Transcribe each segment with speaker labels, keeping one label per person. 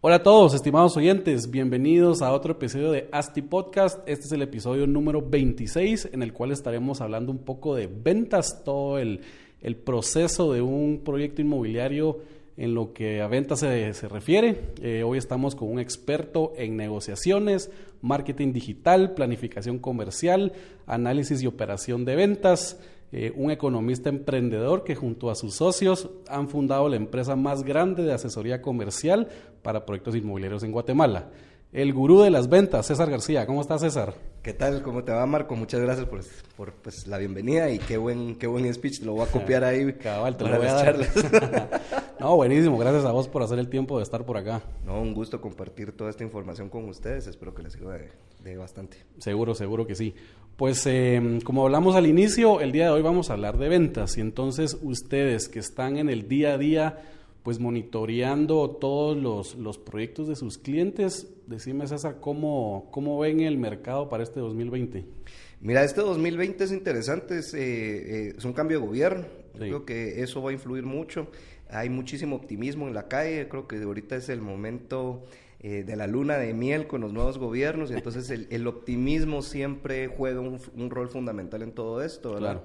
Speaker 1: Hola a todos, estimados oyentes, bienvenidos a otro episodio de ASTI Podcast. Este es el episodio número 26, en el cual estaremos hablando un poco de ventas, todo el proceso de un proyecto inmobiliario en lo que a ventas se refiere. Hoy estamos con un experto en negociaciones, marketing digital, planificación comercial, análisis y operación de ventas. Un economista emprendedor que junto a sus socios han fundado la empresa más grande de asesoría comercial para proyectos inmobiliarios en Guatemala. El gurú de las ventas, César García. ¿Cómo estás, César?
Speaker 2: ¿Qué tal? ¿Cómo te va, Marco? Muchas gracias por la bienvenida y qué buen speech. Lo voy a copiar ahí.
Speaker 1: Cabal, te lo voy a dar. No, buenísimo. Gracias a vos por hacer el tiempo de estar por acá.
Speaker 2: No, un gusto compartir toda esta información con ustedes. Espero que les sirva de bastante.
Speaker 1: Seguro que sí. Pues como hablamos al inicio, el día de hoy vamos a hablar de ventas. Y entonces ustedes que están en el día a día, pues monitoreando todos los proyectos de sus clientes, decime, César, ¿cómo ven el mercado para este 2020?
Speaker 2: Mira, este 2020 es interesante, es un cambio de gobierno.
Speaker 1: Sí.
Speaker 2: Creo que eso va a influir mucho. Hay muchísimo optimismo en la calle. Creo que ahorita es el momento de la luna de miel con los nuevos gobiernos, y entonces el optimismo siempre juega un rol fundamental en todo esto, ¿verdad?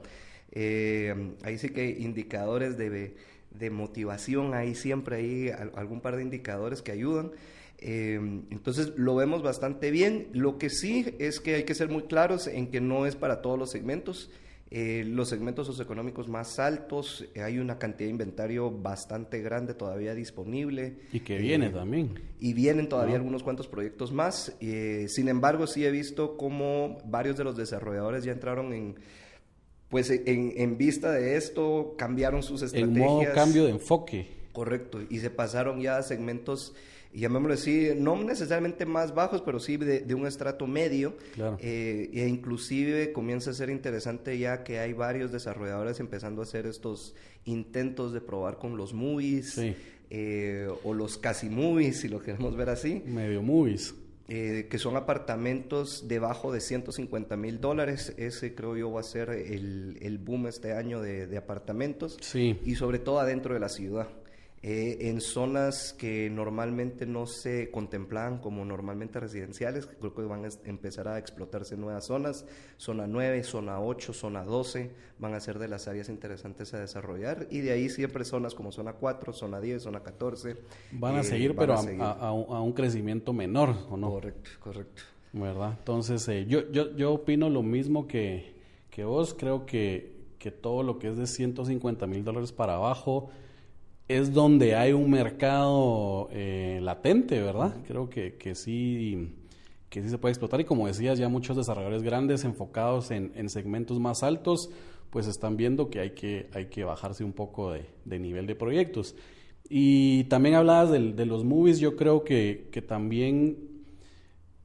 Speaker 2: Claro. Ahí sí que hay indicadores de motivación, ahí siempre hay algún par de indicadores que ayudan. Entonces lo vemos bastante bien. Lo que sí es que hay que ser muy claros en que no es para todos los segmentos. Los segmentos socioeconómicos más altos, hay una cantidad de inventario bastante grande todavía disponible.
Speaker 1: Y que viene también.
Speaker 2: Y vienen todavía algunos cuantos proyectos más. Sin embargo, sí he visto cómo varios de los desarrolladores ya entraron en vista de esto, cambiaron sus estrategias.
Speaker 1: En modo cambio de enfoque.
Speaker 2: Correcto, y se pasaron ya a segmentos, llamémoslo así, no necesariamente más bajos, pero sí de un estrato medio.
Speaker 1: Claro.
Speaker 2: E inclusive comienza a ser interesante ya que hay varios desarrolladores empezando a hacer estos intentos de probar con los movies,
Speaker 1: sí.
Speaker 2: O los casi movies, si lo queremos ver así.
Speaker 1: Medio movies.
Speaker 2: Que son apartamentos debajo de $150,000. Ese creo yo va a ser el boom este año de apartamentos.
Speaker 1: Sí.
Speaker 2: Y sobre todo adentro de la ciudad. En zonas que normalmente no se contemplaban como normalmente residenciales, creo que van a empezar a explotarse nuevas zonas, zona 9, zona 8, zona 12, van a ser de las áreas interesantes a desarrollar, y de ahí siempre zonas como zona 4, zona 10, zona 14.
Speaker 1: Van a seguir, pero a un crecimiento menor, ¿o no?
Speaker 2: Correcto.
Speaker 1: ¿Verdad? Entonces, yo opino lo mismo que vos. Creo que todo lo que es de $150,000 para abajo es donde hay un mercado latente, ¿verdad? Creo que sí se puede explotar, y como decías, ya muchos desarrolladores grandes enfocados en segmentos más altos, pues están viendo que hay que bajarse un poco de nivel de proyectos. Y también hablabas de los movies. Yo creo que también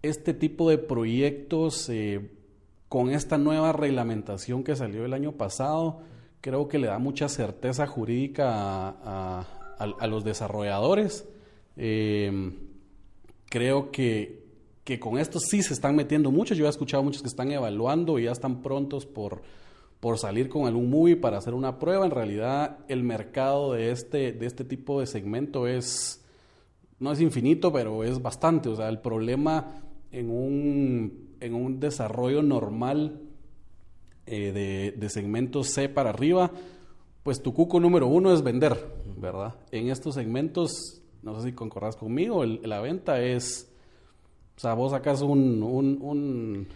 Speaker 1: este tipo de proyectos, con esta nueva reglamentación que salió el año pasado, creo que le da mucha certeza jurídica a los desarrolladores. Creo que con esto sí se están metiendo muchos. Yo he escuchado muchos que están evaluando y ya están prontos por salir con algún movie para hacer una prueba. En realidad, el mercado de este tipo de segmento no es infinito, pero es bastante. O sea, el problema en un desarrollo normal de segmentos C para arriba, pues tu cuco número uno es vender, ¿verdad? En estos segmentos, no sé si concordás conmigo, la venta es, o sea, vos sacas un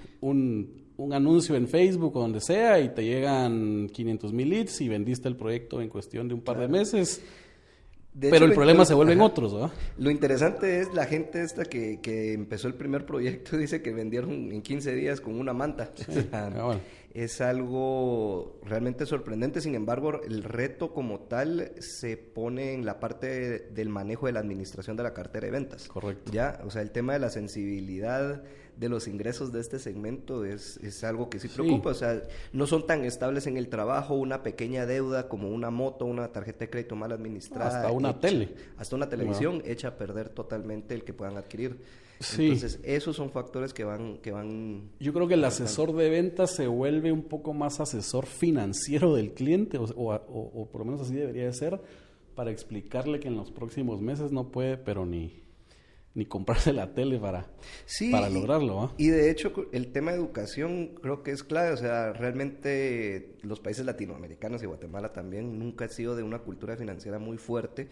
Speaker 1: anuncio en Facebook o donde sea y te llegan 500,000 leads y vendiste el proyecto en cuestión de un par de meses. Pero el problema se vuelven otros, ¿verdad?
Speaker 2: Lo interesante es la gente esta que empezó el primer proyecto, dice que vendieron en 15 días con una manta. Sí, o sea, bueno. Es algo realmente sorprendente. Sin embargo, el reto como tal se pone en la parte del manejo de la administración de la cartera de ventas.
Speaker 1: Correcto.
Speaker 2: Ya, o sea, el tema de la sensibilidad de los ingresos de este segmento es algo que sí preocupa. Sí. O sea, no son tan estables en el trabajo. Una pequeña deuda como una moto, una tarjeta de crédito mal administrada,
Speaker 1: hasta una tele,
Speaker 2: hasta una televisión, echa a perder totalmente el que puedan adquirir.
Speaker 1: Sí.
Speaker 2: Entonces, esos son factores que van.
Speaker 1: Yo creo que el asesor de ventas se vuelve un poco más asesor financiero del cliente, o por lo menos así debería de ser, para explicarle que en los próximos meses no puede, pero ni ni comprarse la tele para lograrlo, ¿ah?
Speaker 2: Y de hecho el tema de educación creo que es clave, o sea, realmente los países latinoamericanos y Guatemala también nunca ha sido de una cultura financiera muy fuerte,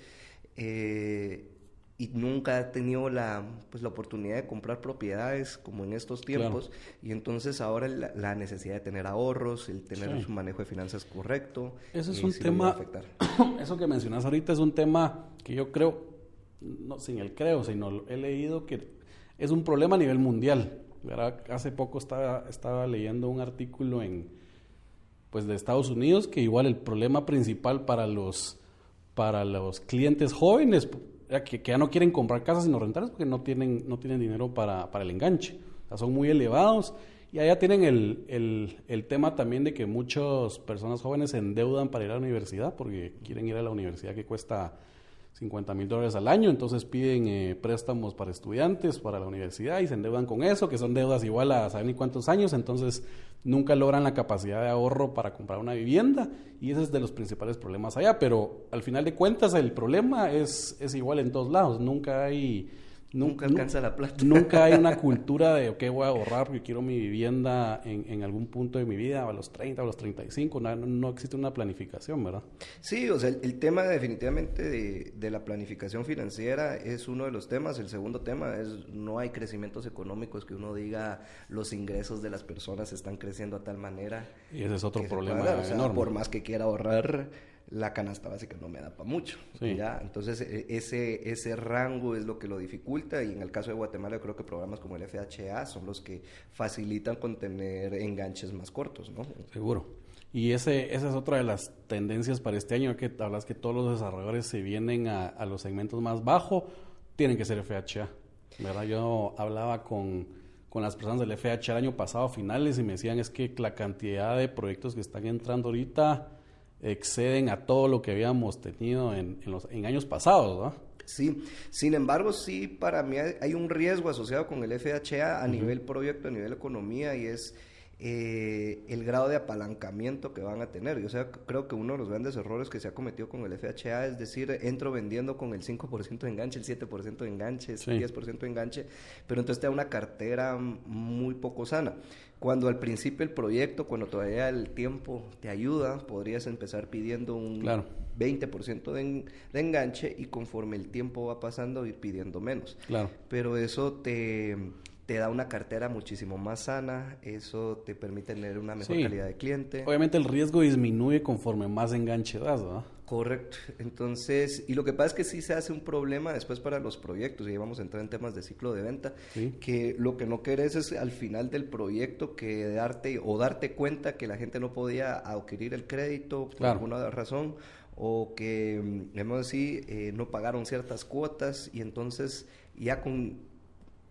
Speaker 2: y nunca ha tenido la oportunidad de comprar propiedades como en estos tiempos, claro. Y entonces ahora la necesidad de tener ahorros, el tener su manejo de finanzas correcto,
Speaker 1: eso es un tema, eso que mencionas ahorita es un tema que yo creo, no sin el creo, sino he leído que es un problema a nivel mundial, ¿verdad? Hace poco estaba leyendo un artículo de Estados Unidos que igual el problema principal para los clientes jóvenes que ya no quieren comprar casas sino rentarlas porque no tienen dinero para el enganche, o sea, son muy elevados, y allá tienen el tema también de que muchas personas jóvenes se endeudan para ir a la universidad porque quieren ir a la universidad que cuesta $50,000 al año, entonces piden préstamos para estudiantes, para la universidad, y se endeudan con eso, que son deudas igual a saber ni cuántos años, entonces nunca logran la capacidad de ahorro para comprar una vivienda, y ese es de los principales problemas allá, pero al final de cuentas el problema es igual en todos lados, nunca
Speaker 2: alcanza la plata.
Speaker 1: Nunca hay una cultura de, ok, voy a ahorrar porque quiero mi vivienda en algún punto de mi vida, a los 30, a los 35, no existe una planificación, ¿verdad?
Speaker 2: Sí, o sea, el tema definitivamente de la planificación financiera es uno de los temas. El segundo tema es no hay crecimientos económicos que uno diga los ingresos de las personas están creciendo a tal manera.
Speaker 1: Y ese es otro problema
Speaker 2: o sea,
Speaker 1: enorme.
Speaker 2: Por más que quiera ahorrar, la canasta básica no me da para mucho,
Speaker 1: sí.
Speaker 2: ¿Ya? Entonces ese rango es lo que lo dificulta, y en el caso de Guatemala yo creo que programas como el FHA son los que facilitan con tener enganches más cortos, ¿no?
Speaker 1: Seguro. Y esa es otra de las tendencias para este año, que hablas que todos los desarrolladores se vienen a los segmentos más bajos, tienen que ser FHA, ¿verdad? Yo hablaba con las personas del FHA el año pasado a finales y me decían es que la cantidad de proyectos que están entrando ahorita exceden a todo lo que habíamos tenido en años pasados, ¿no?
Speaker 2: Sí, sin embargo, sí, para mí hay un riesgo asociado con el FHA a nivel proyecto, a nivel economía, y es el grado de apalancamiento que van a tener. Yo creo que uno de los grandes errores que se ha cometido con el FHA es decir, entro vendiendo con el 5% de enganche, el 7% de enganche, el 10% de enganche, pero entonces te da una cartera muy poco sana. Cuando al principio el proyecto, cuando todavía el tiempo te ayuda, podrías empezar pidiendo un 20% de enganche, y conforme el tiempo va pasando ir pidiendo menos.
Speaker 1: Claro.
Speaker 2: Pero eso te da una cartera muchísimo más sana, eso te permite tener una mejor calidad de cliente.
Speaker 1: Obviamente el riesgo disminuye conforme más enganche das, ¿no?
Speaker 2: Correcto. Entonces, y lo que pasa es que sí se hace un problema después para los proyectos, y ahí vamos a entrar en temas de ciclo de venta, que lo que no querés es al final del proyecto que darte cuenta que la gente no podía adquirir el crédito por alguna razón, o que, digamos así, no pagaron ciertas cuotas, y entonces ya con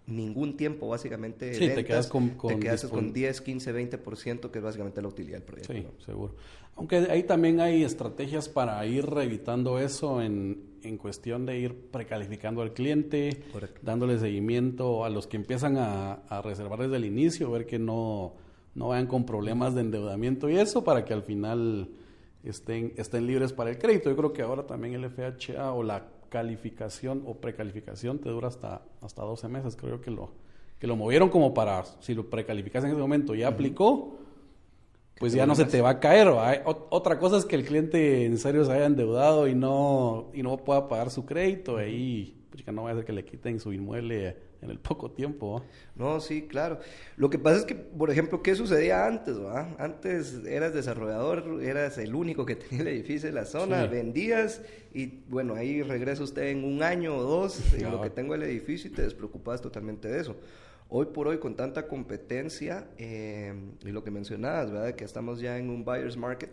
Speaker 2: ningún tiempo básicamente de ventas, te quedas con 10, 15, 20%, que es básicamente la utilidad del proyecto.
Speaker 1: Sí,
Speaker 2: ¿no?
Speaker 1: seguro. Aunque ahí también hay estrategias para ir evitando eso en cuestión de ir precalificando al cliente, dándole seguimiento a los que empiezan a reservar desde el inicio, ver que no vayan con problemas de endeudamiento y eso, para que al final estén libres para el crédito. Yo creo que ahora también el FHA o la calificación o precalificación te dura hasta 12 meses. Creo que lo movieron como para, si lo precalificas en ese momento ya aplicó, pues ya no se te va a caer. Otra cosa es que el cliente en serio se haya endeudado y no pueda pagar su crédito, ahí pues, no va a hacer que le quiten su inmueble en el poco tiempo.
Speaker 2: No, sí, claro. Lo que pasa es que, por ejemplo, ¿qué sucedía antes? Antes eras desarrollador, eras el único que tenía el edificio en la zona, vendías y bueno, ahí regresa usted en un año o dos en lo que tengo el edificio, y te despreocupabas totalmente de eso. Hoy por hoy, con tanta competencia, y lo que mencionabas, ¿verdad? Que estamos ya en un buyer's market,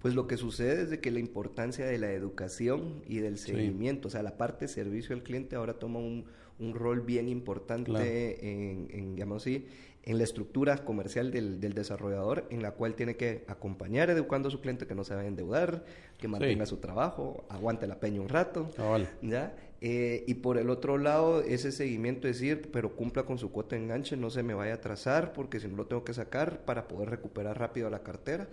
Speaker 2: pues lo que sucede es de que la importancia de la educación y del seguimiento, o sea, la parte de servicio al cliente ahora toma un rol bien importante en digamos así, en la estructura comercial del desarrollador, en la cual tiene que acompañar educando a su cliente que no se vaya a endeudar, que mantenga su trabajo, aguante la peña un rato, ¿ya? Y por el otro lado, ese seguimiento es decir, pero cumpla con su cuota de enganche, no se me vaya a atrasar, porque si no lo tengo que sacar para poder recuperar rápido la cartera.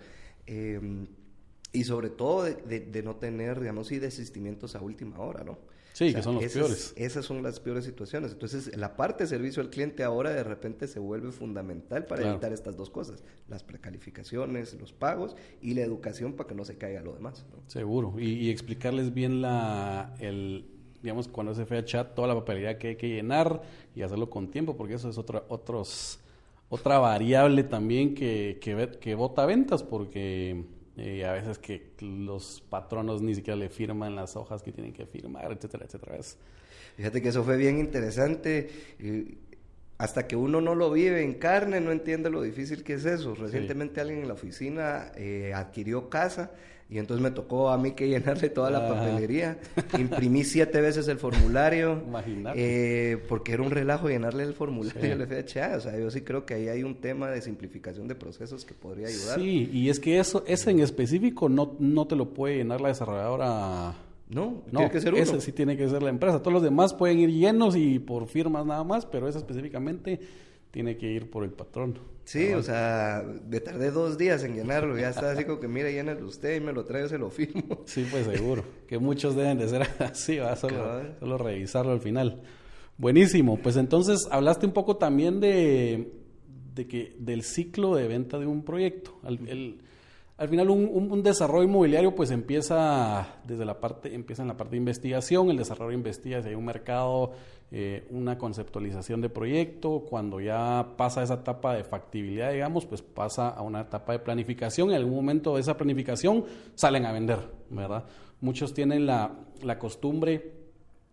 Speaker 2: Y sobre todo de no tener, digamos, desistimientos a última hora, ¿no?
Speaker 1: Sí, o sea, que son los peores.
Speaker 2: Esas son las peores situaciones. Entonces, la parte de servicio al cliente ahora de repente se vuelve fundamental para evitar estas dos cosas. Las precalificaciones, los pagos y la educación para que no se caiga lo demás, ¿no?
Speaker 1: Seguro. Y explicarles bien digamos, cuando se fue a chat, toda la papelería que hay que llenar y hacerlo con tiempo, porque eso es otra variable también que bota ventas, porque a veces que los patronos ni siquiera le firman las hojas que tienen que firmar, etcétera, etcétera.
Speaker 2: Fíjate que eso fue bien interesante. Hasta que uno no lo vive en carne, no entiende lo difícil que es eso. Recientemente alguien en la oficina adquirió casa y entonces me tocó a mí que llenarle toda la papelería. Imprimí 7 veces el formulario.
Speaker 1: Imagínate.
Speaker 2: Porque era un relajo llenarle el formulario al FHA. O sea, yo sí creo que ahí hay un tema de simplificación de procesos que podría ayudar.
Speaker 1: Sí, y es que ese en específico no te lo puede llenar la desarrolladora.
Speaker 2: No, tiene que ser uno.
Speaker 1: Ese sí tiene que ser la empresa. Todos los demás pueden ir llenos y por firmas nada más, pero ese específicamente tiene que ir por el patrón.
Speaker 2: Sí, o sea, me tardé 2 días en llenarlo. Ya está así como que, mire, llénalo usted y me lo trae, yo se lo firmo.
Speaker 1: Sí, pues seguro. Que muchos deben de ser así, va solo revisarlo al final. Buenísimo. Pues entonces hablaste un poco también del ciclo de venta de un proyecto. Al final un desarrollo inmobiliario pues empieza en la parte de investigación. El desarrollo investiga si hay un mercado, una conceptualización de proyecto. Cuando ya pasa esa etapa de factibilidad, digamos, pues pasa a una etapa de planificación. En algún momento de esa planificación salen a vender, ¿verdad? Muchos tienen la costumbre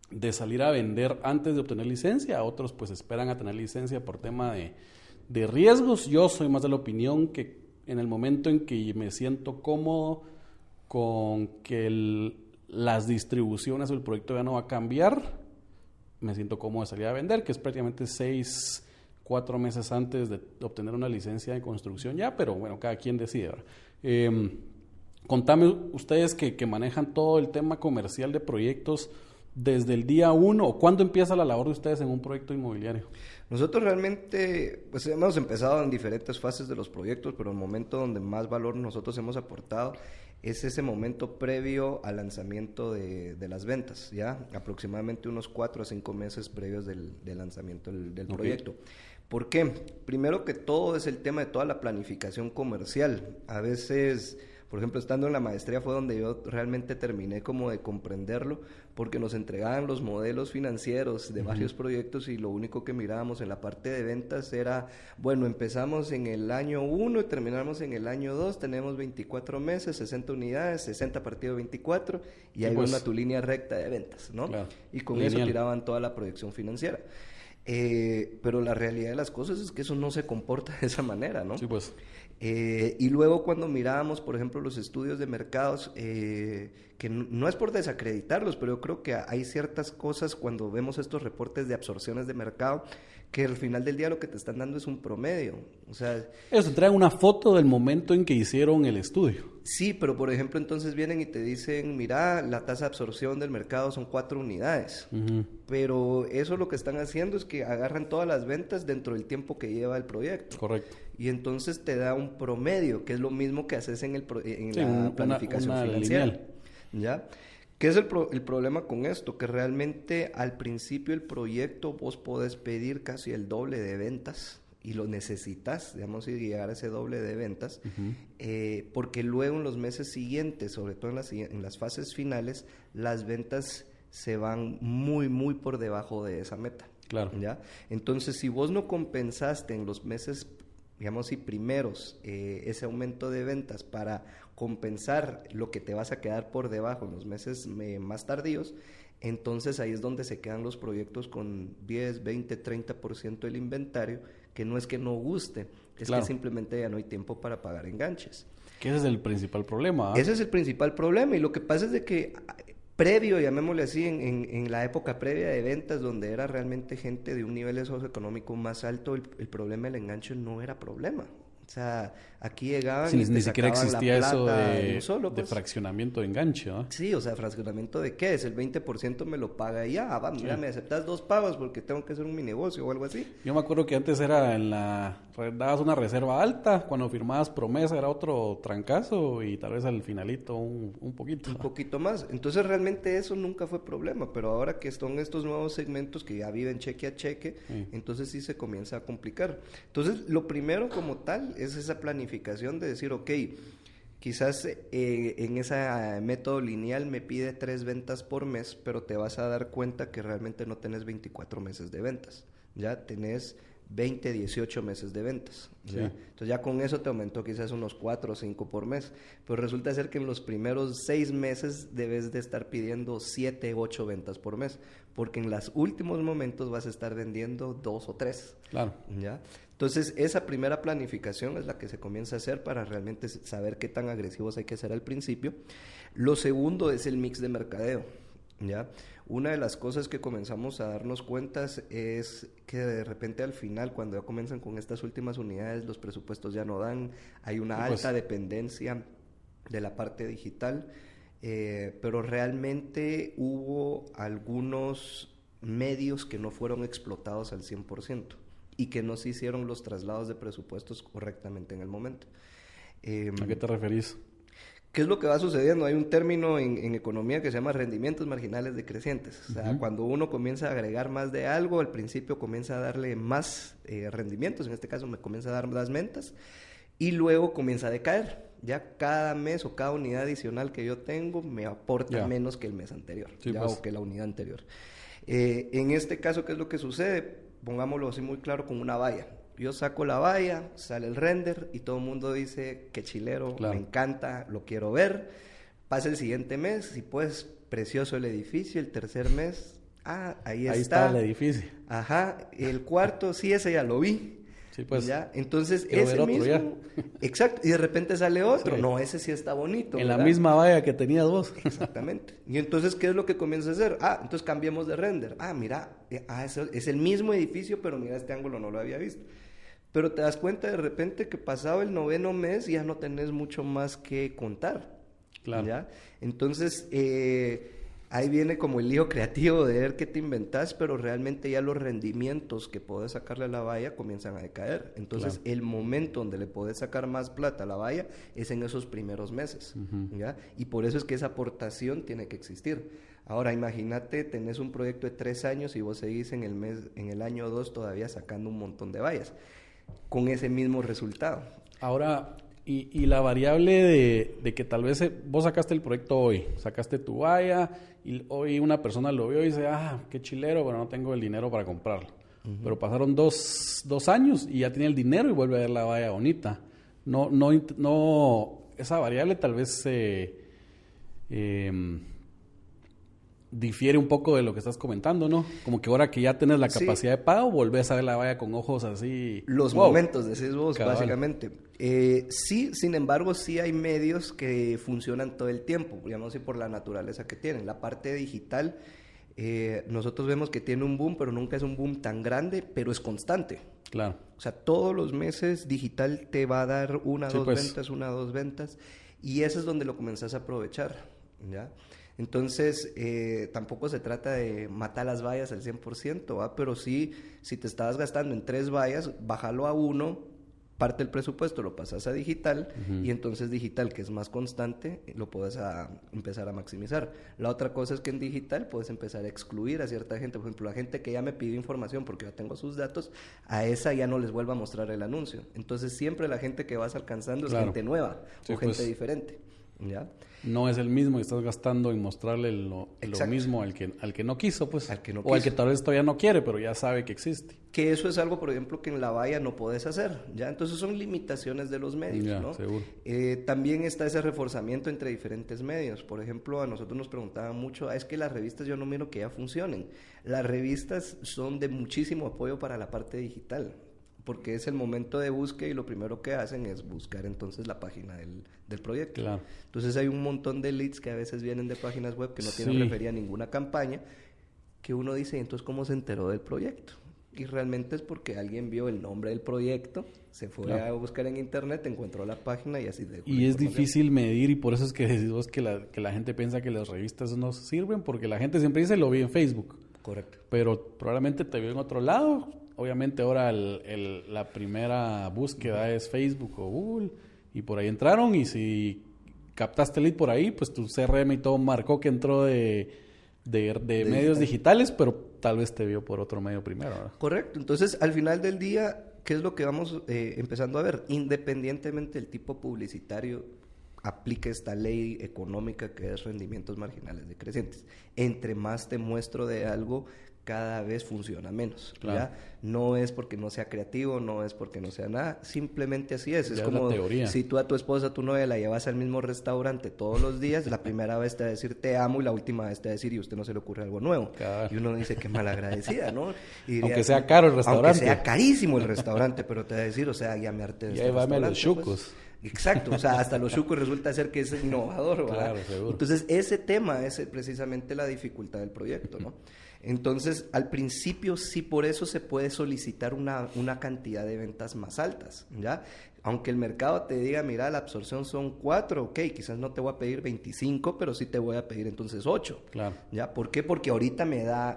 Speaker 1: de salir a vender antes de obtener licencia. Otros pues esperan a tener licencia por tema de riesgos. Yo soy más de la opinión que en el momento en que me siento cómodo con que las distribuciones o el proyecto ya no va a cambiar, me siento cómodo de salir a vender, que es prácticamente 4 meses antes de obtener una licencia de construcción ya, pero bueno, cada quien decide. Contame ustedes que manejan todo el tema comercial de proyectos desde el día 1, o ¿cuándo empieza la labor de ustedes en un proyecto inmobiliario?
Speaker 2: Nosotros realmente pues hemos empezado en diferentes fases de los proyectos, pero el momento donde más valor nosotros hemos aportado es ese momento previo al lanzamiento de las ventas, ¿ya? Aproximadamente unos 4 a 5 meses previos del lanzamiento del proyecto. ¿Por qué? Primero que todo es el tema de toda la planificación comercial. A veces, por ejemplo, estando en la maestría fue donde yo realmente terminé como de comprenderlo, porque nos entregaban los modelos financieros de varios proyectos y lo único que mirábamos en la parte de ventas era, bueno, empezamos en el año 1 y terminamos en el año 2, tenemos 24 meses, 60 unidades, 60 partido 24 y ahí pues, tu línea recta de ventas, ¿no? Claro. Y con eso tiraban toda la proyección financiera. Pero la realidad de las cosas es que eso no se comporta de esa manera, ¿no?
Speaker 1: Sí, pues.
Speaker 2: Y luego cuando mirábamos, por ejemplo, los estudios de mercados, que no es por desacreditarlos, pero yo creo que hay ciertas cosas cuando vemos estos reportes de absorciones de mercado, que al final del día lo que te están dando es un promedio. O sea,
Speaker 1: ellos te traen una foto del momento en que hicieron el estudio.
Speaker 2: Sí, pero por ejemplo entonces vienen y te dicen, mira, la tasa de absorción del mercado son 4 unidades. Pero eso lo que están haciendo es que agarran todas las ventas dentro del tiempo que lleva el proyecto.
Speaker 1: Correcto.
Speaker 2: Y entonces te da un promedio, que es lo mismo que haces en la planificación financiera. Lineal. ¿Ya? ¿Qué es el problema con esto? Que realmente al principio del proyecto vos podés pedir casi el doble de ventas y lo necesitas, digamos, y llegar a ese doble de ventas, porque luego en los meses siguientes, sobre todo en las fases finales, las ventas se van muy, muy por debajo de esa meta.
Speaker 1: Claro.
Speaker 2: ¿Ya? Entonces, si vos no compensaste en los meses, digamos, y primeros ese aumento de ventas para compensar lo que te vas a quedar por debajo en los meses más tardíos, entonces ahí es donde se quedan los proyectos con 10, 20, 30% del inventario, que no es que no guste, es que simplemente ya no hay tiempo para pagar enganches.
Speaker 1: Que ese es el principal problema.
Speaker 2: Ese es el principal problema, y lo que pasa es de que previo, llamémosle así, en la época previa de ventas, donde era realmente gente de un nivel socioeconómico más alto, el problema del enganche no era problema. O O sea, aquí llegaban
Speaker 1: Sí,
Speaker 2: y te
Speaker 1: ni siquiera
Speaker 2: sacaban
Speaker 1: existía
Speaker 2: la
Speaker 1: eso
Speaker 2: plata
Speaker 1: de,
Speaker 2: uno solo,
Speaker 1: de
Speaker 2: pues.
Speaker 1: fraccionamiento de enganche, ¿no?
Speaker 2: Sí, o sea, fraccionamiento de qué es, el 20% me lo paga y ya, va, mira, me aceptas 2 pagos porque tengo que hacer mi negocio o algo así.
Speaker 1: Yo me acuerdo que antes era dabas una reserva alta, cuando firmabas promesa era otro trancazo y tal vez al finalito un poquito.
Speaker 2: Un poquito más. Entonces realmente eso nunca fue problema, pero ahora que son estos nuevos segmentos que ya viven cheque a cheque, entonces sí se comienza a complicar. Entonces lo primero como tal es esa planificación de decir, ok, quizás en ese método lineal me pide 3 ventas por mes, pero te vas a dar cuenta que realmente no tenés 24 meses de ventas, ya tenés 20, 18 meses de ventas, ¿ya?
Speaker 1: Sí.
Speaker 2: Entonces ya con eso te aumentó quizás unos 4 o 5 por mes, pero resulta ser que en los primeros 6 meses debes de estar pidiendo 7, 8 ventas por mes, porque en los últimos momentos vas a estar vendiendo 2 o 3.
Speaker 1: Claro.
Speaker 2: ¿Ya? Entonces esa primera planificación es la que se comienza a hacer para realmente saber qué tan agresivos hay que ser al principio. Lo segundo es el mix de mercadeo, ¿ya? Una de las cosas que comenzamos a darnos cuenta es que de repente al final, cuando ya comienzan con estas últimas unidades, los presupuestos ya no dan, hay una alta dependencia de la parte digital, pero realmente hubo algunos medios que no fueron explotados al 100% y que no se hicieron los traslados de presupuestos correctamente en el momento.
Speaker 1: ¿A qué te referís?
Speaker 2: ¿Qué es lo que va sucediendo? Hay un término en economía que se llama rendimientos marginales decrecientes. O sea, cuando uno comienza a agregar más de algo, al principio comienza a darle más rendimientos, en este caso me comienza a dar más ventas, y luego comienza a decaer. Ya cada mes o cada unidad adicional que yo tengo me aporta menos que el mes anterior,
Speaker 1: sí, pues.
Speaker 2: o que la unidad anterior. En este caso, ¿qué es lo que sucede? Pongámoslo así muy claro con una valla. Yo saco la valla, sale el render y todo el mundo dice que chilero, me encanta, lo quiero ver. Pasa el siguiente mes y pues precioso el edificio, el tercer mes, ahí está
Speaker 1: el edificio.
Speaker 2: Ajá, el cuarto, sí, ese ya lo vi.
Speaker 1: Sí, pues.
Speaker 2: ¿Ya? Entonces, ese mismo, exacto, y de repente sale otro, no, ese sí está bonito.
Speaker 1: En la misma valla que tenía 2.
Speaker 2: Exactamente. Y entonces, ¿qué es lo que comienza a hacer? Entonces cambiemos de render. Mira, es el mismo edificio, pero mira, este ángulo no lo había visto. Pero te das cuenta de repente que pasado el 9º mes ya no tenés mucho más que contar.
Speaker 1: Claro.
Speaker 2: ¿Ya? Entonces, ahí viene como el lío creativo de ver qué te inventás, pero realmente ya los rendimientos que podés sacarle a la valla comienzan a decaer. Entonces, el momento donde le podés sacar más plata a la valla es en esos primeros meses. ¿Ya? Y por eso es que esa aportación tiene que existir. Ahora, imagínate, tenés un proyecto de 3 años y vos seguís en el año 2 todavía sacando un montón de vallas con ese mismo resultado.
Speaker 1: Ahora, y la variable de que tal vez vos sacaste el proyecto hoy, sacaste tu valla y hoy una persona lo vio y dice, qué chilero, pero no tengo el dinero para comprarlo. Pero pasaron dos años y ya tiene el dinero y vuelve a ver la valla bonita. No, esa variable tal vez difiere un poco de lo que estás comentando, ¿no? Como que ahora que ya tienes la capacidad de pago, volvés a ver la valla con ojos así.
Speaker 2: Los momentos, decís vos, básicamente. Sí, sin embargo, sí hay medios que funcionan todo el tiempo, digamos así, por la naturaleza que tienen. La parte digital, nosotros vemos que tiene un boom, pero nunca es un boom tan grande, pero es constante.
Speaker 1: Claro.
Speaker 2: O sea, todos los meses digital te va a dar una, dos ventas, y eso es donde lo comenzás a aprovechar, ¿ya? Entonces, tampoco se trata de matar las vallas al 100%, ¿va? Pero sí, si te estabas gastando en 3 vallas, bájalo a 1, parte del presupuesto, lo pasas a digital, y entonces digital, que es más constante, lo puedes empezar a maximizar. La otra cosa es que en digital puedes empezar a excluir a cierta gente. Por ejemplo, la gente que ya me pidió información porque ya tengo sus datos, a esa ya no les vuelvo a mostrar el anuncio. Entonces, siempre la gente que vas alcanzando es gente nueva o gente diferente. ¿Ya?
Speaker 1: No es el mismo y estás gastando en mostrarle lo mismo al que no quiso, pues. Al que tal vez todavía no quiere, pero ya sabe que existe.
Speaker 2: Que eso es algo, por ejemplo, que en la valla no podés hacer, ¿ya? Entonces son limitaciones de los medios, ¿no?
Speaker 1: Seguro.
Speaker 2: También está ese reforzamiento entre diferentes medios. Por ejemplo, a nosotros nos preguntaban mucho, es que las revistas yo no miro que ya funcionen. Las revistas son de muchísimo apoyo para la parte digital, porque es el momento de búsqueda y lo primero que hacen es buscar entonces la página del proyecto.
Speaker 1: Claro.
Speaker 2: Entonces hay un montón de leads que a veces vienen de páginas web que no tienen referida a ninguna campaña, que uno dice, entonces ¿cómo se enteró del proyecto? y realmente es porque alguien vio el nombre del proyecto, se fue a buscar en internet, encontró la página y así de.
Speaker 1: Y es difícil medir, y por eso es que decís vos que la gente piensa que las revistas no sirven, porque la gente siempre dice lo vi en Facebook.
Speaker 2: Correcto.
Speaker 1: Pero probablemente te vio en otro lado. Obviamente ahora la primera búsqueda es Facebook o Google, y por ahí entraron, y si captaste lead por ahí, pues tu CRM y todo marcó que entró de medios digitales, pero tal vez te vio por otro medio primero, ¿verdad?
Speaker 2: Correcto. Entonces, al final del día, ¿qué es lo que vamos empezando a ver? Independientemente del tipo publicitario, aplica esta ley económica que es rendimientos marginales decrecientes. Entre más te muestro de algo, cada vez funciona menos.
Speaker 1: Claro.
Speaker 2: ¿Ya? No es porque no sea creativo, no es porque no sea nada, simplemente así es. Es
Speaker 1: Ya
Speaker 2: como
Speaker 1: es la teoría.
Speaker 2: si tú a tu esposa, a tu novia la llevas al mismo restaurante todos los días, la primera vez te va a decir te amo y la última vez te va a decir y a usted no se le ocurre algo nuevo.
Speaker 1: Claro.
Speaker 2: Y uno dice qué malagradecida, ¿no? Y diría,
Speaker 1: aunque sea caro el restaurante.
Speaker 2: Aunque sea carísimo el restaurante, pero te va a decir, o sea, ya me harté de
Speaker 1: Ya llévame los chucos.
Speaker 2: Pues. Exacto, o sea, hasta los chucos resulta ser que es innovador, ¿verdad?
Speaker 1: Claro, seguro.
Speaker 2: Entonces, ese tema es precisamente la dificultad del proyecto, ¿no? Entonces, al principio sí por eso se puede solicitar una cantidad de ventas más altas, ¿ya? Aunque el mercado te diga, mira, la absorción son 4, ok, quizás no te voy a pedir 25, pero sí te voy a pedir entonces 8.
Speaker 1: Claro.
Speaker 2: ¿Ya? ¿Por qué? Porque ahorita me da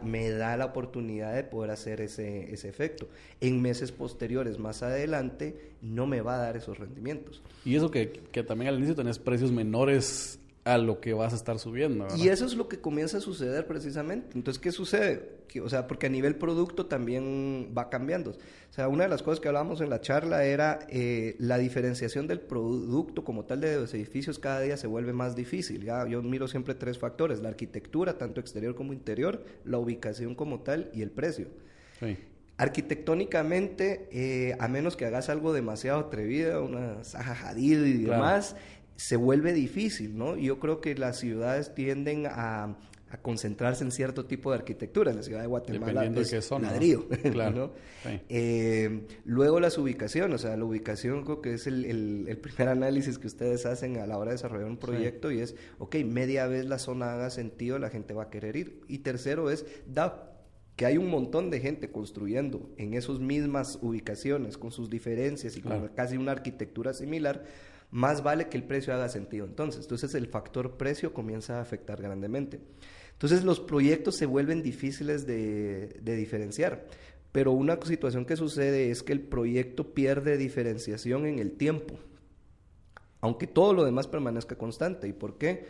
Speaker 2: la oportunidad de poder hacer ese efecto. En meses posteriores, más adelante, no me va a dar esos rendimientos.
Speaker 1: Y eso que también al inicio tenés precios menores a lo que vas a estar subiendo, ¿verdad?
Speaker 2: Y eso es lo que comienza a suceder precisamente. Entonces, ¿qué sucede? O sea, porque a nivel producto también va cambiando. O sea, una de las cosas que hablábamos en la charla era la diferenciación del producto como tal de los edificios cada día se vuelve más difícil. ¿Ya? Yo miro siempre 3 factores: la arquitectura, tanto exterior como interior, la ubicación como tal y el precio.
Speaker 1: Sí.
Speaker 2: Arquitectónicamente, a menos que hagas algo demasiado atrevido, una Zaha Hadid y demás, se vuelve difícil, ¿no? Yo creo que las ciudades tienden a concentrarse en cierto tipo de arquitectura. En la ciudad de Guatemala es ladrillo, ¿no? Claro. ¿no? Sí. Luego las ubicaciones, o sea, la ubicación creo que es el primer análisis que ustedes hacen a la hora de desarrollar un proyecto, sí. Y es, ok, media vez la zona haga sentido, la gente va a querer ir. Y tercero es, que hay un montón de gente construyendo en esas mismas ubicaciones, con sus diferencias y con casi una arquitectura similar, más vale que el precio haga sentido. Entonces el factor precio comienza a afectar grandemente. Entonces los proyectos se vuelven difíciles de diferenciar, pero una situación que sucede es que el proyecto pierde diferenciación en el tiempo, aunque todo lo demás permanezca constante. ¿Y por qué?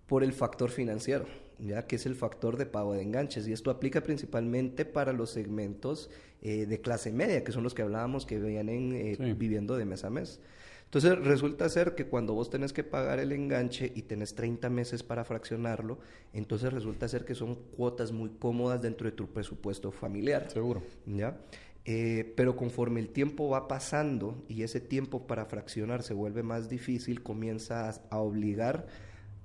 Speaker 2: Por el factor financiero, ya que es el factor de pago de enganches, y esto aplica principalmente para los segmentos de clase media, que son los que hablábamos que vienen viviendo de mes a mes. Entonces resulta ser que cuando vos tenés que pagar el enganche y tenés 30 meses para fraccionarlo, entonces resulta ser que son cuotas muy cómodas dentro de tu presupuesto familiar.
Speaker 1: Seguro.
Speaker 2: ¿Ya? Pero conforme el tiempo va pasando y ese tiempo para fraccionar se vuelve más difícil, comienza a obligar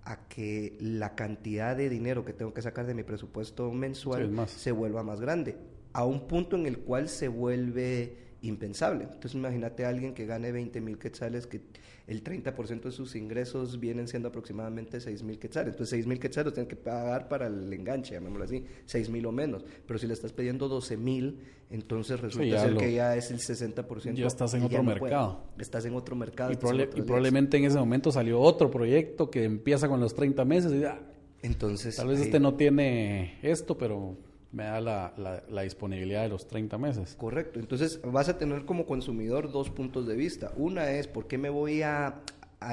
Speaker 2: a que la cantidad de dinero que tengo que sacar de mi presupuesto mensual se vuelva más grande, a un punto en el cual se vuelve impensable. Entonces imagínate a alguien que gane 20,000 quetzales, que el 30% de sus ingresos vienen siendo aproximadamente 6,000 quetzales. Entonces 6,000 quetzales tienen que pagar para el enganche, llamémoslo así, 6,000 o menos. Pero si le estás pidiendo 12,000, entonces resulta ser que ya es el 60%.
Speaker 1: Ya estás en otro mercado.
Speaker 2: Estás en otro mercado.
Speaker 1: Y probablemente en ese momento salió otro proyecto que empieza con los 30 meses y
Speaker 2: entonces
Speaker 1: tal vez no tiene esto, pero me da la disponibilidad de los 30 meses.
Speaker 2: Correcto. Entonces vas a tener como consumidor 2 puntos de vista. Una es, ¿por qué me voy a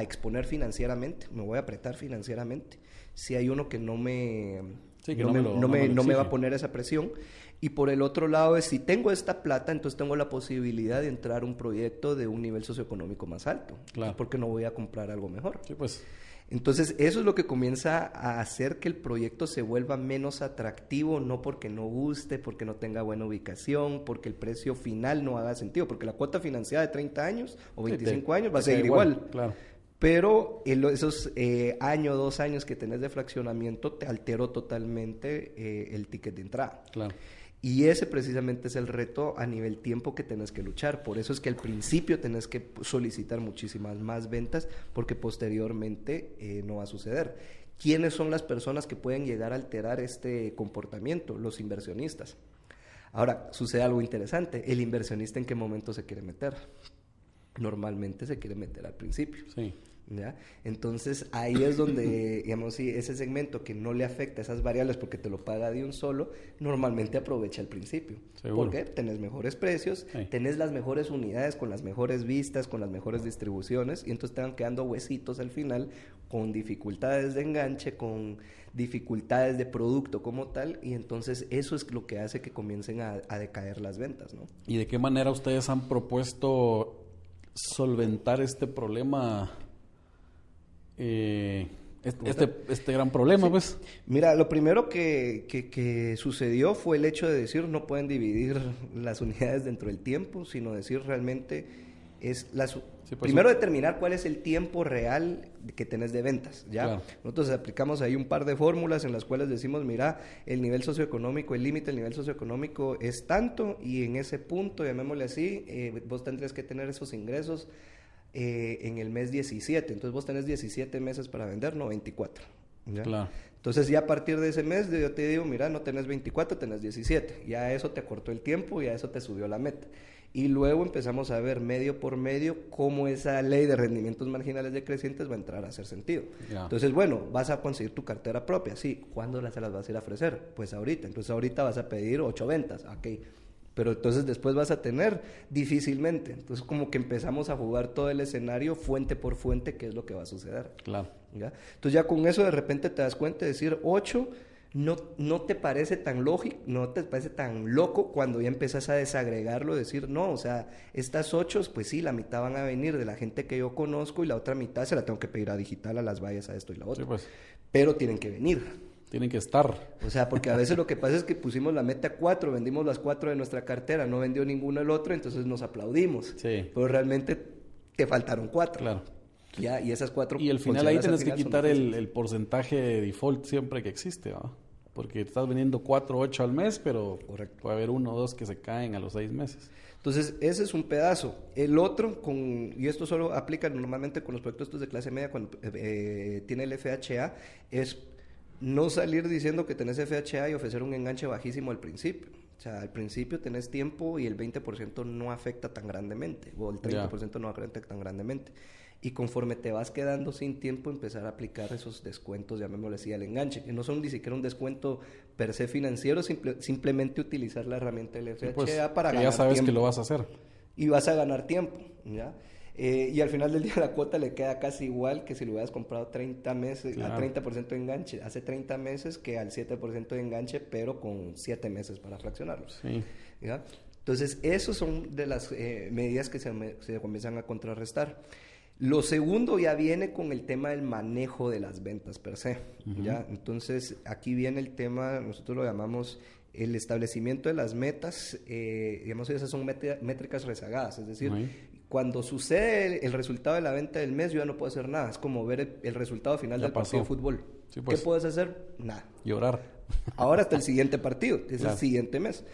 Speaker 2: exponer financieramente? Me voy a apretar financieramente. Si hay uno que no me va a poner esa presión. Y por el otro lado es, si tengo esta plata, entonces tengo la posibilidad de entrar a un proyecto de un nivel socioeconómico más alto. Claro. ¿Por qué no voy a comprar algo mejor?
Speaker 1: Sí, pues.
Speaker 2: Entonces, eso es lo que comienza a hacer que el proyecto se vuelva menos atractivo, no porque no guste, porque no tenga buena ubicación, porque el precio final no haga sentido, porque la cuota financiada de 30 años o 25 años va a seguir igual.
Speaker 1: Claro.
Speaker 2: Pero esos 2 años que tenés de fraccionamiento te alteró totalmente el ticket de entrada.
Speaker 1: Claro.
Speaker 2: Y ese precisamente es el reto a nivel tiempo que tenés que luchar. Por eso es que al principio tenés que solicitar muchísimas más ventas, porque posteriormente no va a suceder. ¿Quiénes son las personas que pueden llegar a alterar este comportamiento? Los inversionistas. Ahora, sucede algo interesante. ¿El inversionista en qué momento se quiere meter? Normalmente se quiere meter al principio.
Speaker 1: Sí.
Speaker 2: ¿Ya? Entonces ahí es donde, digamos, si ese segmento que no le afecta a esas variables porque te lo paga de un solo, normalmente aprovecha al principio.
Speaker 1: Seguro.
Speaker 2: Porque tenés mejores precios,
Speaker 1: Sí.
Speaker 2: tenés las mejores unidades con las mejores vistas, con las mejores distribuciones, y entonces te van quedando huesitos al final con dificultades de enganche, con dificultades de producto como tal, y entonces eso es lo que hace que comiencen a decaer las ventas, ¿no?
Speaker 1: ¿Y de qué manera ustedes han propuesto solventar este problema? Este gran problema, sí. Pues.
Speaker 2: Mira, lo primero que sucedió fue el hecho de decir no pueden dividir las unidades dentro del tiempo, sino decir realmente es primero determinar cuál es el tiempo real que tenés de ventas, ¿ya? Claro. Nosotros aplicamos ahí un par de fórmulas en las cuales decimos, mira, el nivel socioeconómico, el límite del nivel socioeconómico es tanto, y en ese punto, llamémosle así, vos tendrías que tener esos ingresos en el mes 17, entonces vos tenés 17 meses para vender, no 24, ¿ya? Claro. Entonces ya a partir de ese mes yo te digo, mira, no tenés 24, tenés 17, ya eso te acortó el tiempo, ya eso te subió la meta. Y luego empezamos a ver medio por medio cómo esa ley de rendimientos marginales decrecientes va a entrar a hacer sentido. Yeah. Entonces, bueno, vas a conseguir tu cartera propia, sí, ¿cuándo se las vas a ir a ofrecer? Pues ahorita, entonces ahorita vas a pedir 8 ventas, ok, pero entonces después vas a tener difícilmente. Entonces como que empezamos a jugar todo el escenario fuente por fuente, qué es lo que va a suceder.
Speaker 1: Claro.
Speaker 2: ¿Ya? Entonces ya con eso de repente te das cuenta de decir 8 no te parece tan lógico, no te parece tan loco cuando ya empiezas a desagregarlo, decir no, o sea, estas 8, pues sí, la mitad van a venir de la gente que yo conozco y la otra mitad se la tengo que pedir a digital, a las vallas, a esto y la otra. Sí, pues. Pero tienen que venir.
Speaker 1: Tienen que estar.
Speaker 2: O sea, porque a veces lo que pasa es que pusimos la meta 4, vendimos las 4 de nuestra cartera, no vendió ninguno el otro, entonces nos aplaudimos. Sí. Pero realmente te faltaron 4.
Speaker 1: Claro.
Speaker 2: Ya, y esas 4...
Speaker 1: Y al final ahí tienes que quitar el porcentaje de default siempre que existe, ¿no? Porque estás vendiendo 4 o 8 al mes, pero correcto, puede haber 1 o 2 que se caen a los 6 meses.
Speaker 2: Entonces, ese es un pedazo. El otro, y esto solo aplica normalmente con los proyectos estos de clase media cuando tiene el FHA, es no salir diciendo que tenés FHA y ofrecer un enganche bajísimo al principio. O sea, al principio tenés tiempo y el 20% no afecta tan grandemente, o el 30% no afecta tan grandemente. Y conforme te vas quedando sin tiempo, empezar a aplicar esos descuentos, llamémosle así, al enganche, que no son ni siquiera un descuento per se financiero, simplemente utilizar la herramienta del FHA pues, para ganar tiempo.
Speaker 1: Ya sabes que lo vas a hacer.
Speaker 2: Y vas a ganar tiempo, ¿ya? Y al final del día la cuota le queda casi igual que si lo hubieras comprado 30 meses, claro, a 30% de enganche, hace 30 meses que al 7% de enganche, pero con 7 meses para fraccionarlos. Sí. ¿Ya? Entonces, esos son de las medidas que se comienzan a contrarrestar. Lo segundo ya viene con el tema del manejo de las ventas per se, ¿ya? Entonces, aquí viene el tema, nosotros lo llamamos el establecimiento de las metas, digamos, esas son métricas rezagadas, es decir, cuando sucede el resultado de la venta del mes, yo ya no puedo hacer nada, es como ver el resultado final del partido de fútbol. Sí, pues. ¿Qué puedes hacer? Nada.
Speaker 1: Llorar.
Speaker 2: Ahora hasta el siguiente partido, es el siguiente mes.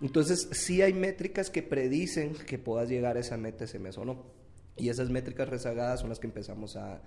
Speaker 2: Entonces, sí hay métricas que predicen que puedas llegar a esa meta ese mes o no. Y esas métricas rezagadas son las que empezamos a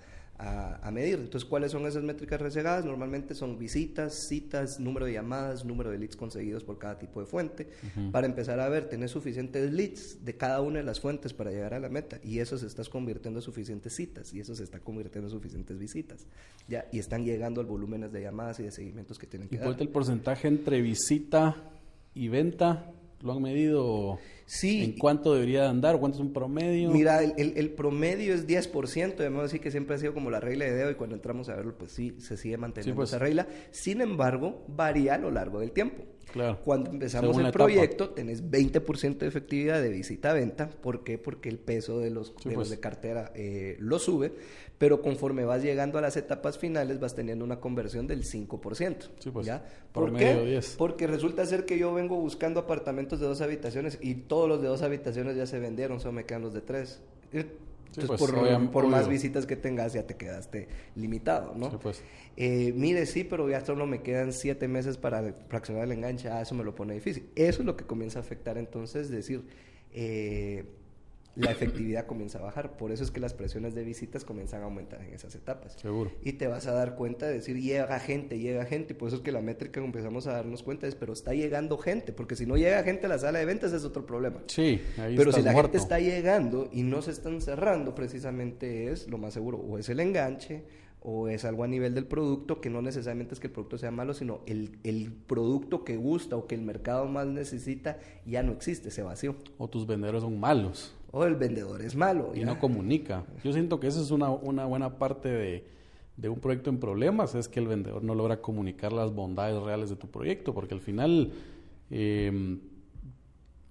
Speaker 2: medir. Entonces, ¿cuáles son esas métricas rezagadas? Normalmente son visitas, citas, número de llamadas, número de leads conseguidos por cada tipo de fuente. Para empezar a ver, tenés suficientes leads de cada una de las fuentes para llegar a la meta. Y eso se está convirtiendo en suficientes citas. Y eso se está convirtiendo en suficientes visitas. ¿Ya? Y están llegando al volúmenes de llamadas y de seguimientos que tienen que dar.
Speaker 1: ¿Y el porcentaje entre visita y venta? ¿Lo han medido?
Speaker 2: Sí.
Speaker 1: ¿En cuánto debería andar? ¿Cuánto es un promedio?
Speaker 2: Mira, el promedio es 10%, debemos decir que siempre ha sido como la regla de dedo y cuando entramos a verlo, pues sí, se sigue manteniendo esa regla. Sin embargo, varía a lo largo del tiempo.
Speaker 1: Claro.
Speaker 2: Cuando empezamos el proyecto, tenés 20% de efectividad de visita-venta. ¿Por qué? Porque el peso de los de cartera lo sube, pero conforme vas llegando a las etapas finales, vas teniendo una conversión del 5%.
Speaker 1: Sí, pues,
Speaker 2: ¿ya? ¿Por qué? 10. Porque resulta ser que yo vengo buscando apartamentos de 2 habitaciones y todos los de 2 habitaciones ya se vendieron, solo me quedan los de 3. Entonces, pues, por más visitas que tengas, ya te quedaste limitado, ¿no?
Speaker 1: Sí, pues.
Speaker 2: Mire, sí, pero ya solo me quedan 7 meses para fraccionar el enganche. Eso me lo pone difícil. Eso es lo que comienza a afectar, entonces, decir, la efectividad comienza a bajar. Por eso es que las presiones de visitas comienzan a aumentar en esas etapas.
Speaker 1: Seguro.
Speaker 2: Y te vas a dar cuenta de decir, llega gente, y por eso es que la métrica empezamos a darnos cuenta es, pero está llegando gente, porque si no llega gente a la sala de ventas es otro problema.
Speaker 1: Sí, ahí
Speaker 2: pero si la
Speaker 1: muerto.
Speaker 2: gente está llegando y no se están cerrando, precisamente es lo más seguro, o es el enganche, o es algo a nivel del producto, que no necesariamente es que el producto sea malo, sino el producto que gusta o que el mercado más necesita ya no existe, se vació.
Speaker 1: O tus vendedores son malos.
Speaker 2: O el vendedor es malo.
Speaker 1: Y no comunica. Yo siento que esa es una buena parte de un proyecto en problemas, es que el vendedor no logra comunicar las bondades reales de tu proyecto, porque al final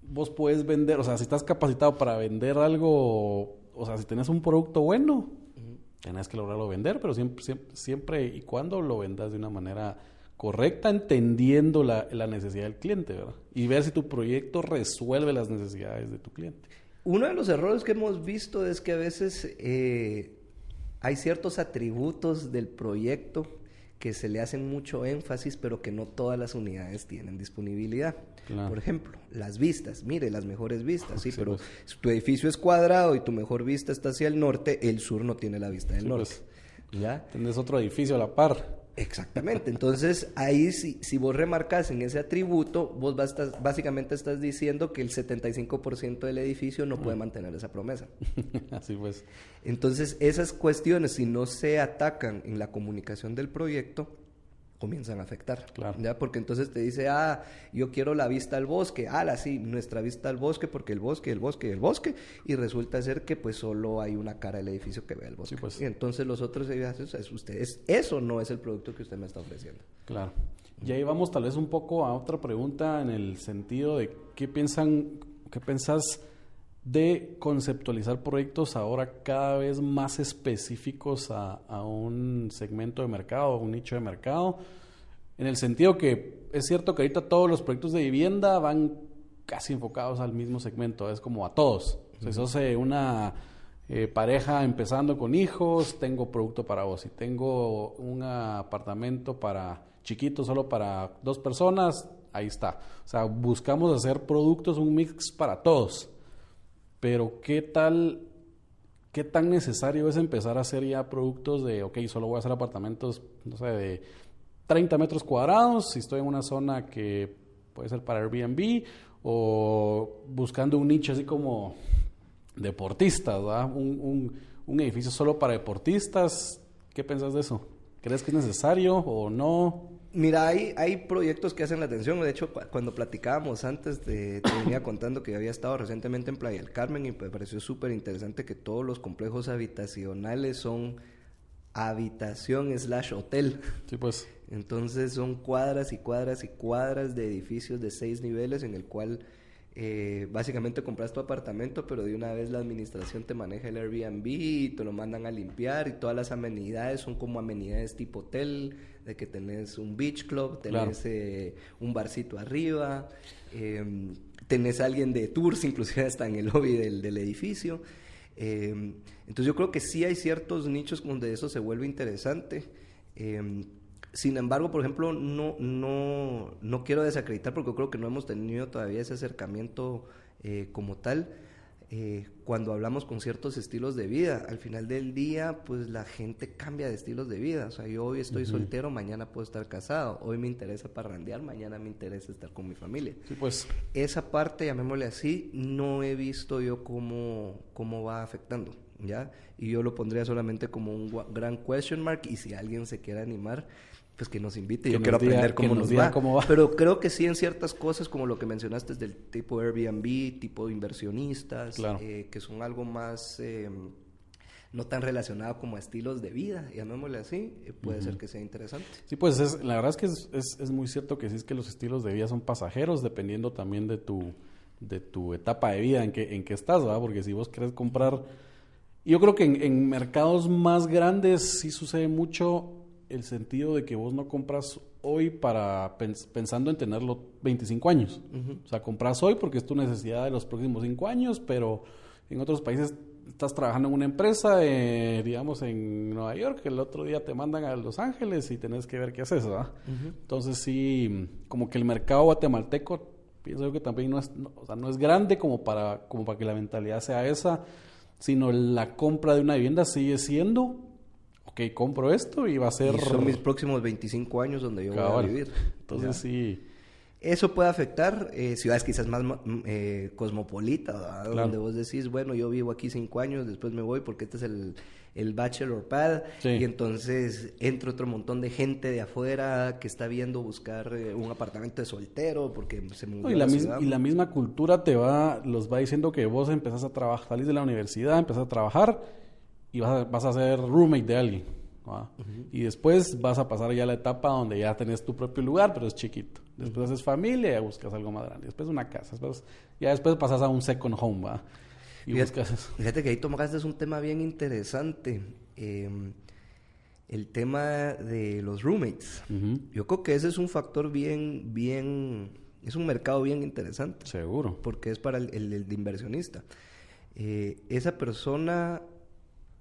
Speaker 1: vos puedes vender, o sea, si estás capacitado para vender algo, o sea, si tenés un producto bueno, tenés que lograrlo vender, pero siempre y cuando lo vendas de una manera correcta, entendiendo la necesidad del cliente, ¿verdad? Y ver si tu proyecto resuelve las necesidades de tu cliente.
Speaker 2: Uno de los errores que hemos visto es que a veces hay ciertos atributos del proyecto que se le hacen mucho énfasis, pero que no todas las unidades tienen disponibilidad. Claro. Por ejemplo, las vistas. Mire, las mejores vistas, sí, pero pues, si tu edificio es cuadrado y tu mejor vista está hacia el norte, el sur no tiene la vista del norte.
Speaker 1: Pues,
Speaker 2: ¿ya?
Speaker 1: Tenés otro edificio a la par.
Speaker 2: Exactamente. Entonces, ahí si vos remarcas en ese atributo, vos básicamente estás diciendo que el 75% del edificio no puede mantener esa promesa.
Speaker 1: Así pues.
Speaker 2: Entonces, esas cuestiones, si no se atacan en la comunicación del proyecto, comienzan a afectar.
Speaker 1: Claro.
Speaker 2: ¿Ya? Porque entonces te dice, yo quiero la vista al bosque. Sí, nuestra vista al bosque, porque el bosque, y resulta ser que pues solo hay una cara del edificio que ve el bosque. Sí, pues. Y entonces los otros edificios, eso no es el producto que usted me está ofreciendo.
Speaker 1: Claro. Y ahí vamos tal vez un poco a otra pregunta en el sentido de qué pensás de conceptualizar proyectos ahora cada vez más específicos a un segmento de mercado, a un nicho de mercado, en el sentido que es cierto que ahorita todos los proyectos de vivienda van casi enfocados al mismo segmento, es como a todos. O sea, sos una pareja empezando con hijos, tengo producto para vos. Si tengo un apartamento para chiquito, solo para 2 personas, ahí está. O sea, buscamos hacer productos, un mix para todos. Pero ¿qué tan necesario es empezar a hacer ya productos de, solo voy a hacer apartamentos, no sé, de 30 metros cuadrados, si estoy en una zona que puede ser para Airbnb, o buscando un nicho así como deportistas, ¿verdad? Un edificio solo para deportistas? ¿Qué piensas de eso? ¿Crees que es necesario o no?
Speaker 2: Mira, hay proyectos que hacen la atención. De hecho, cuando platicábamos antes, te venía contando que había estado recientemente en Playa del Carmen y me pareció súper interesante que todos los complejos habitacionales son habitación/hotel.
Speaker 1: Sí, pues.
Speaker 2: Entonces son cuadras y cuadras y cuadras de edificios de 6 niveles en el cual básicamente compras tu apartamento, pero de una vez la administración te maneja el Airbnb y te lo mandan a limpiar, y todas las amenidades son como amenidades tipo hotel, de que tenés un beach club, tenés un barcito arriba, tenés a alguien de tours, inclusive hasta en el lobby del edificio. Entonces yo creo que sí hay ciertos nichos donde eso se vuelve interesante. Sin embargo, por ejemplo, no quiero desacreditar, porque creo que no hemos tenido todavía ese acercamiento como tal. Cuando hablamos con ciertos estilos de vida, al final del día, pues la gente cambia de estilos de vida. O sea, yo hoy estoy soltero, mañana puedo estar casado. Hoy me interesa parrandear, mañana me interesa estar con mi familia.
Speaker 1: Sí, pues.
Speaker 2: Esa parte, llamémosle así, no he visto yo cómo va afectando, ¿ya? Y yo lo pondría solamente como un gran question mark, y si alguien se quiere animar, pues que nos invite. Yo quiero aprender cómo nos va. Pero creo que sí en ciertas cosas, como lo que mencionaste del tipo Airbnb, tipo inversionistas,
Speaker 1: claro,
Speaker 2: que son algo más no tan relacionado como a estilos de vida, llamémosle así, puede ser que sea interesante.
Speaker 1: Sí, pues la verdad es que es muy cierto que sí, es que los estilos de vida son pasajeros, dependiendo también de tu etapa de vida en que estás, ¿verdad? Porque si vos querés comprar... Yo creo que en mercados más grandes sí sucede mucho el sentido de que vos no compras hoy pensando en tenerlo 25 años. O sea, compras hoy porque es tu necesidad de los próximos 5 años, pero en otros países estás trabajando en una empresa, digamos en Nueva York, el otro día te mandan a Los Ángeles y tenés que ver qué haces, ¿verdad? Entonces sí, como que el mercado guatemalteco pienso yo que también o sea, no es grande como para que la mentalidad sea esa, sino la compra de una vivienda sigue siendo, ok, compro esto y va a ser...
Speaker 2: Y son mis próximos 25 años donde yo voy a vivir.
Speaker 1: Entonces sí...
Speaker 2: Eso puede afectar ciudades quizás más cosmopolitas, claro. Donde vos decís, bueno, yo vivo aquí 5 años, después me voy porque este es el bachelor pad, sí. Y entonces entra otro montón de gente de afuera que está viendo buscar un apartamento de soltero porque se mudó.
Speaker 1: No, y la misma cultura los va diciendo que vos empezás a trabajar, salís de la universidad, empezás a trabajar y vas a ser roommate de alguien. Uh-huh. Y después vas a pasar ya a la etapa donde ya tenés tu propio lugar, pero es chiquito. Después haces familia y ya buscas algo más grande. Después una casa. Después pasas a un second home, ¿va? Y
Speaker 2: fíjate que ahí tomaste un tema bien interesante. El tema de los roommates. Uh-huh. Yo creo que ese es un factor es un mercado bien interesante.
Speaker 1: Seguro.
Speaker 2: Porque es para el inversionista. Esa persona...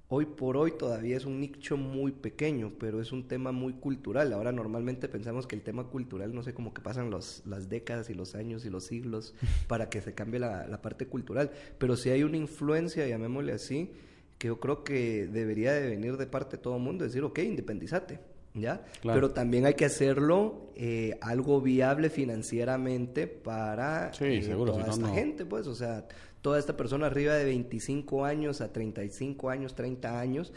Speaker 2: Hoy por hoy todavía es un nicho muy pequeño, pero es un tema muy cultural. Ahora normalmente pensamos que el tema cultural, no sé, como que pasan las décadas y los años y los siglos para que se cambie la parte cultural. Pero sí hay una influencia, llamémosle así, que yo creo que debería de venir de parte de todo el mundo, decir, ok, independízate, ¿ya? Claro. Pero también hay que hacerlo algo viable financieramente para
Speaker 1: seguro,
Speaker 2: toda esta gente, pues, o sea... Toda esta persona arriba de 25 años a 35 años, 30 años,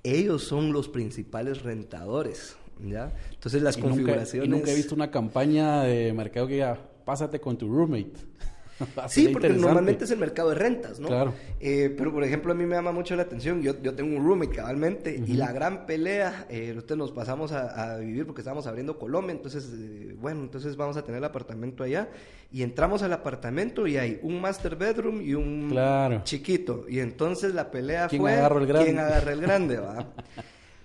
Speaker 2: ellos son los principales rentadores, ¿ya? Entonces las configuraciones...
Speaker 1: Nunca he visto una campaña de mercado que diga, pásate con tu roommate.
Speaker 2: Sí, porque normalmente es el mercado de rentas, ¿no?
Speaker 1: Claro.
Speaker 2: Pero, por ejemplo, a mí me llama mucho la atención. Yo tengo un roommate cabalmente, uh-huh. Y la gran pelea, nosotros nos pasamos a vivir porque estábamos abriendo Colombia, entonces, entonces vamos a tener el apartamento allá. Y entramos al apartamento y hay un master bedroom y un chiquito. Y entonces la pelea
Speaker 1: ¿Quién agarra
Speaker 2: el grande, va?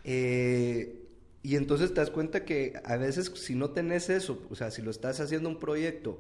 Speaker 2: Y entonces te das cuenta que a veces si no tenés eso, o sea, si lo estás haciendo un proyecto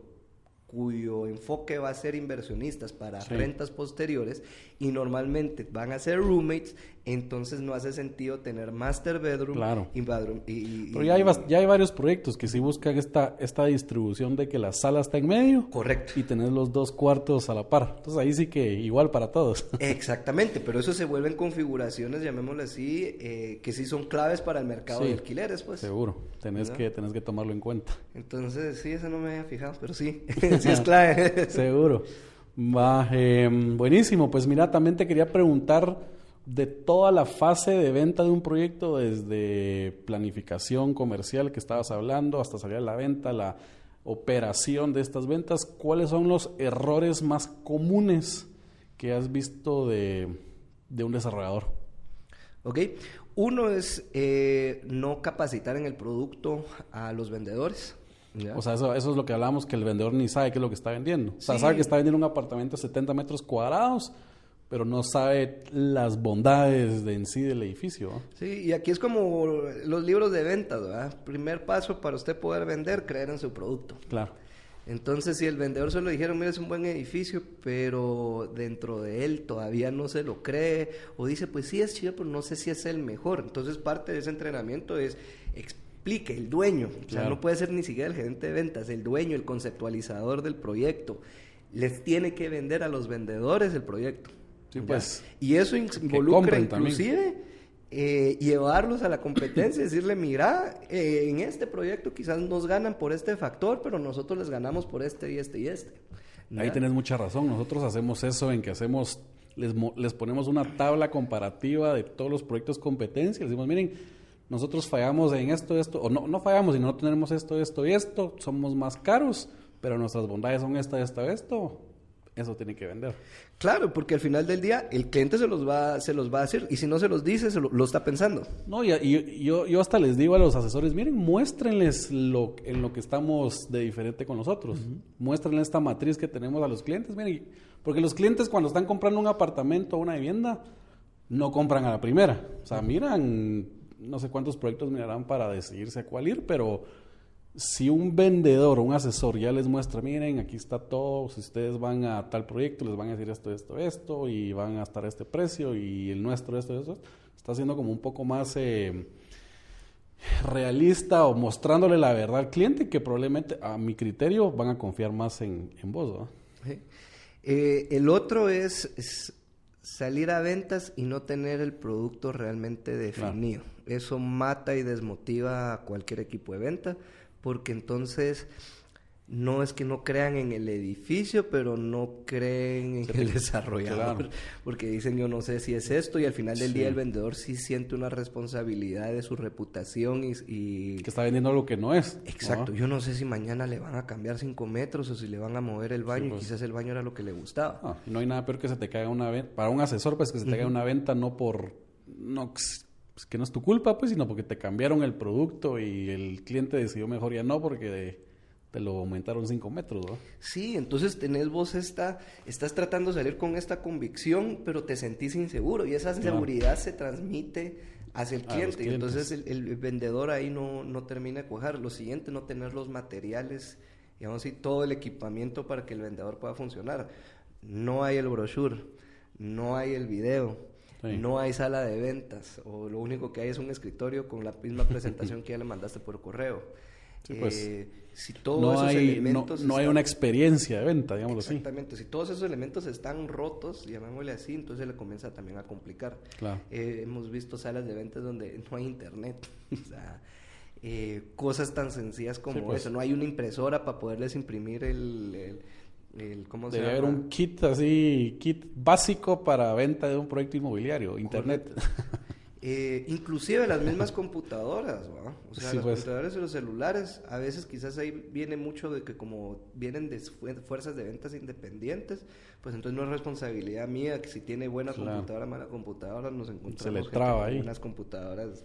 Speaker 2: cuyo enfoque va a ser inversionistas para rentas posteriores y normalmente van a ser roommates, entonces no hace sentido tener master bedroom y bedroom.
Speaker 1: Pero ya hay varios proyectos que sí buscan esta distribución de que la sala está en medio.
Speaker 2: Correcto.
Speaker 1: Y tener los 2 cuartos a la par. Entonces ahí sí que igual para todos.
Speaker 2: Exactamente, pero eso se vuelven configuraciones, llamémosle así, que sí son claves para el mercado de alquileres, pues.
Speaker 1: Seguro, tenés que tomarlo en cuenta.
Speaker 2: Entonces, sí, eso no me había fijado, pero sí, sí es clave.
Speaker 1: Seguro. Buenísimo, pues mira, también te quería preguntar de toda la fase de venta de un proyecto, desde planificación comercial que estabas hablando, hasta salir a la venta, la operación de estas ventas, ¿cuáles son los errores más comunes que has visto de un desarrollador?
Speaker 2: Ok, uno es no capacitar en el producto a los vendedores. ¿Ya?
Speaker 1: O sea, eso es lo que hablábamos, que el vendedor ni sabe qué es lo que está vendiendo. O sea, sabe que está vendiendo un apartamento de 70 metros cuadrados, pero no sabe las bondades en sí del edificio, ¿no?
Speaker 2: Sí, y aquí es como los libros de ventas, ¿verdad? Primer paso para usted poder vender, creer en su producto.
Speaker 1: Claro.
Speaker 2: Entonces, si el vendedor solo dijeron, mira, es un buen edificio, pero dentro de él todavía no se lo cree, o dice, pues sí es chido, pero no sé si es el mejor. Entonces, parte de ese entrenamiento es explique, el dueño, o sea, no puede ser ni siquiera el gerente de ventas, el dueño, el conceptualizador del proyecto, les tiene que vender a los vendedores el proyecto.
Speaker 1: Sí, pues,
Speaker 2: y eso involucra inclusive llevarlos a la competencia y decirle, mira, en este proyecto quizás nos ganan por este factor, pero nosotros les ganamos por este y este y este.
Speaker 1: ¿Ya? Ahí tenés mucha razón. Nosotros hacemos eso en que les ponemos una tabla comparativa de todos los proyectos competencia. Les decimos, miren, nosotros fallamos en esto, o no fallamos, sino no tenemos esto y esto, somos más caros, pero nuestras bondades son esto. Eso tiene que vender.
Speaker 2: Claro, porque al final del día el cliente se los va a decir, y si no se los dice, lo está pensando.
Speaker 1: No, y yo hasta les digo a los asesores, miren, muéstrenles en lo que estamos de diferente con nosotros. Uh-huh. Muéstrenles esta matriz que tenemos a los clientes, miren, porque los clientes cuando están comprando un apartamento o una vivienda, no compran a la primera. O sea, miran, no sé cuántos proyectos mirarán para decidirse a cuál ir, pero si un vendedor o un asesor ya les muestra, miren, aquí está todo, si ustedes van a tal proyecto, les van a decir esto, y van a estar a este precio, y el nuestro, esto, está haciendo como un poco más, realista o mostrándole la verdad al cliente, que probablemente a mi criterio van a confiar más en vos, ¿no?
Speaker 2: Sí. El otro es salir a ventas y no tener el producto realmente definido. Claro. Eso mata y desmotiva a cualquier equipo de venta, porque entonces no es que no crean en el edificio, pero no creen en el desarrollador. Claro. Porque dicen, yo no sé si es esto, y al final del día el vendedor sí siente una responsabilidad de su reputación y
Speaker 1: que está vendiendo algo que no es.
Speaker 2: Exacto. ¿No? Yo no sé si mañana le van a cambiar 5 metros o si le van a mover el baño, y quizás el baño era lo que le gustaba.
Speaker 1: No hay nada peor que se te caiga una venta. Para un asesor, pues, que se te caiga una venta no por... pues, que no es tu culpa, pues, sino porque te cambiaron el producto y el cliente decidió mejor ya no porque... te lo aumentaron 5 metros, ¿no?
Speaker 2: Sí, entonces tenés vos estás tratando de salir con esta convicción, pero te sentís inseguro, y esa inseguridad se transmite hacia el cliente, y entonces el vendedor ahí no termina de cuajar. Lo siguiente, no tener los materiales, digamos así, todo el equipamiento para que el vendedor pueda funcionar. No hay el brochure, no hay el video, no hay sala de ventas, o lo único que hay es un escritorio con la misma presentación que ya le mandaste por correo.
Speaker 1: Sí, pues,
Speaker 2: si todos esos elementos
Speaker 1: no hay una experiencia de venta, digámoslo así.
Speaker 2: Exactamente, si todos esos elementos están rotos, llamémosle así, entonces le comienza también a complicar.
Speaker 1: Claro.
Speaker 2: Hemos visto salas de ventas donde no hay internet, o sea, cosas tan sencillas como eso, no hay una impresora para poderles imprimir ¿cómo se llama?
Speaker 1: Debe haber un kit básico para venta de un proyecto inmobiliario, internet.
Speaker 2: Inclusive las mismas computadoras, ¿no? O sea, las
Speaker 1: pues.
Speaker 2: computadoras y los celulares, a veces quizás ahí viene mucho de que como vienen de fuerzas de ventas independientes, pues entonces no es responsabilidad mía que si tiene buena computadora, mala computadora, nos encontramos
Speaker 1: se le traba ahí.
Speaker 2: Unas computadoras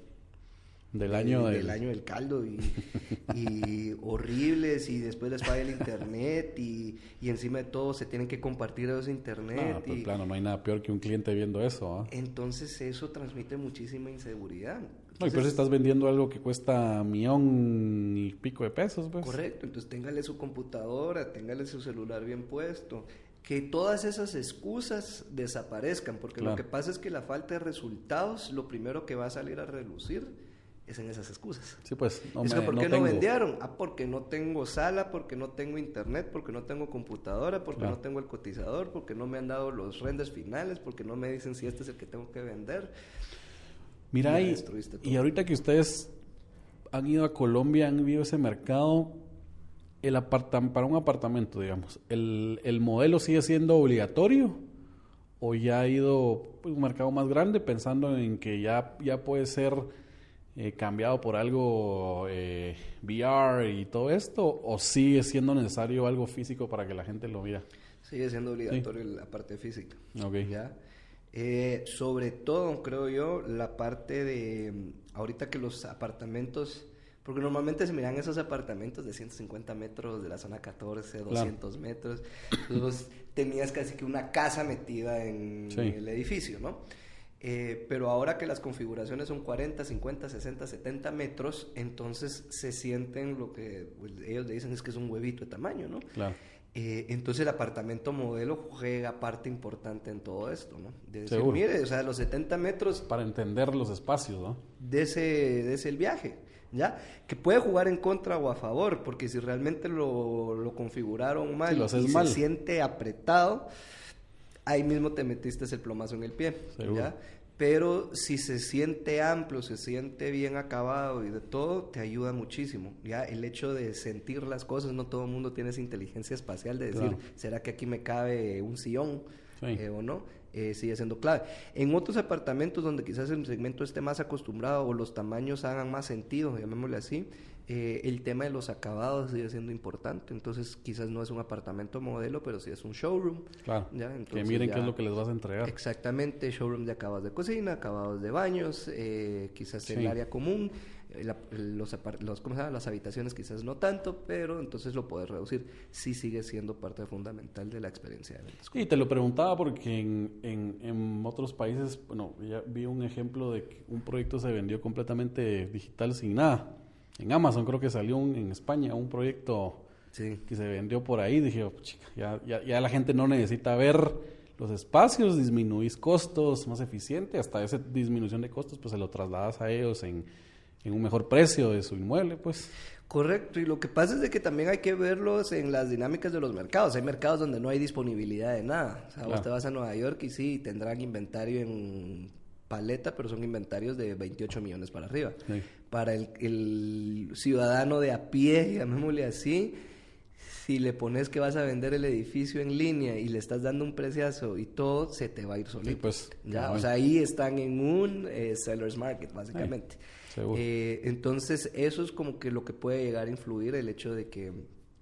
Speaker 1: del año
Speaker 2: del caldo y horribles, y después les falla el internet y encima de todo se tienen que compartir esos internet.
Speaker 1: No, plano, no hay nada peor que un cliente viendo eso, ¿eh?
Speaker 2: Entonces eso transmite muchísima inseguridad. Entonces,
Speaker 1: no, y pero si estás vendiendo algo que cuesta $1,000,000 de pesos, pues.
Speaker 2: Correcto, entonces téngale su computadora, téngale su celular bien puesto, que todas esas excusas desaparezcan, porque lo que pasa es que la falta de resultados, lo primero que va a salir a relucir es en esas excusas.
Speaker 1: Sí, pues.
Speaker 2: ¿Por qué no vendieron? Porque no tengo sala, porque no tengo internet, porque no tengo computadora, porque no tengo el cotizador, porque no me han dado los renders finales, porque no me dicen si este es el que tengo que vender.
Speaker 1: Mira, y ahorita que ustedes han ido a Colombia, han visto ese mercado, para un apartamento, digamos, ¿el modelo sigue siendo obligatorio? ¿O ya ha ido un mercado más grande pensando en que ya puede ser cambiado por algo VR y todo esto, o sigue siendo necesario algo físico para que la gente lo vea?
Speaker 2: Sigue siendo obligatorio la parte física.
Speaker 1: Okay.
Speaker 2: ¿Ya? Sobre todo, creo yo, la parte de ahorita que los apartamentos, porque normalmente se miran esos apartamentos de 150 metros de la zona 14, 200 metros, entonces tenías casi que una casa metida en el edificio, ¿no? Pero ahora que las configuraciones son 40, 50, 60, 70 metros, entonces se sienten lo que ellos le dicen es que es un huevito de tamaño, ¿no?
Speaker 1: Claro.
Speaker 2: Entonces el apartamento modelo juega parte importante en todo esto, ¿no? De decir,
Speaker 1: seguro.
Speaker 2: mire, o sea, los 70 metros...
Speaker 1: Para entender los espacios, ¿no?
Speaker 2: De ese el viaje, ¿ya? Que puede jugar en contra o a favor, porque si realmente lo configuraron mal y se siente apretado, ahí mismo te metiste el plomazo en el pie, seguro. ¿Ya? Pero si se siente amplio, se siente bien acabado y de todo, te ayuda muchísimo, ¿ya? El hecho de sentir las cosas, no todo el mundo tiene esa inteligencia espacial de decir, ¿será que aquí me cabe un sillón o no? Sigue siendo clave. En otros apartamentos donde quizás el segmento esté más acostumbrado o los tamaños hagan más sentido, llamémosle así, el tema de los acabados sigue siendo importante. Entonces quizás no es un apartamento modelo, pero sí es un showroom.
Speaker 1: Claro, ¿ya? Entonces, que miren qué es lo que les vas a entregar.
Speaker 2: Exactamente, showroom de acabados de cocina, acabados de baños, quizás el área común, ¿cómo se llama? Las habitaciones quizás no tanto, pero entonces lo puedes reducir. Sí sigue siendo parte fundamental de la experiencia de ventas.
Speaker 1: Y te lo preguntaba porque en otros países, bueno, ya vi un ejemplo de que un proyecto se vendió completamente digital sin nada. En Amazon creo que salió en España un proyecto que se vendió por ahí. Dije, oh, chica, ya la gente no necesita ver los espacios, disminuís costos, más eficiente. Hasta esa disminución de costos pues se lo trasladas a ellos en en un mejor precio de su inmueble, pues.
Speaker 2: Correcto, y lo que pasa es de que también hay que verlos en las dinámicas de los mercados. Hay mercados donde no hay disponibilidad de nada. O sea,
Speaker 1: Claro.
Speaker 2: vos te vas a Nueva York y sí, tendrán inventario en paleta, pero son inventarios de 28 millones para arriba.
Speaker 1: Sí.
Speaker 2: Para el ciudadano de a pie, llamémosle así, si le pones que vas a vender el edificio en línea y le estás dando un preciazo y todo, se te va a ir solito.
Speaker 1: Sí, pues,
Speaker 2: Ya,
Speaker 1: bueno.
Speaker 2: o sea, ahí están en un seller's market, básicamente.
Speaker 1: Seguro.
Speaker 2: Entonces, eso es como que lo que puede llegar a influir el hecho de que,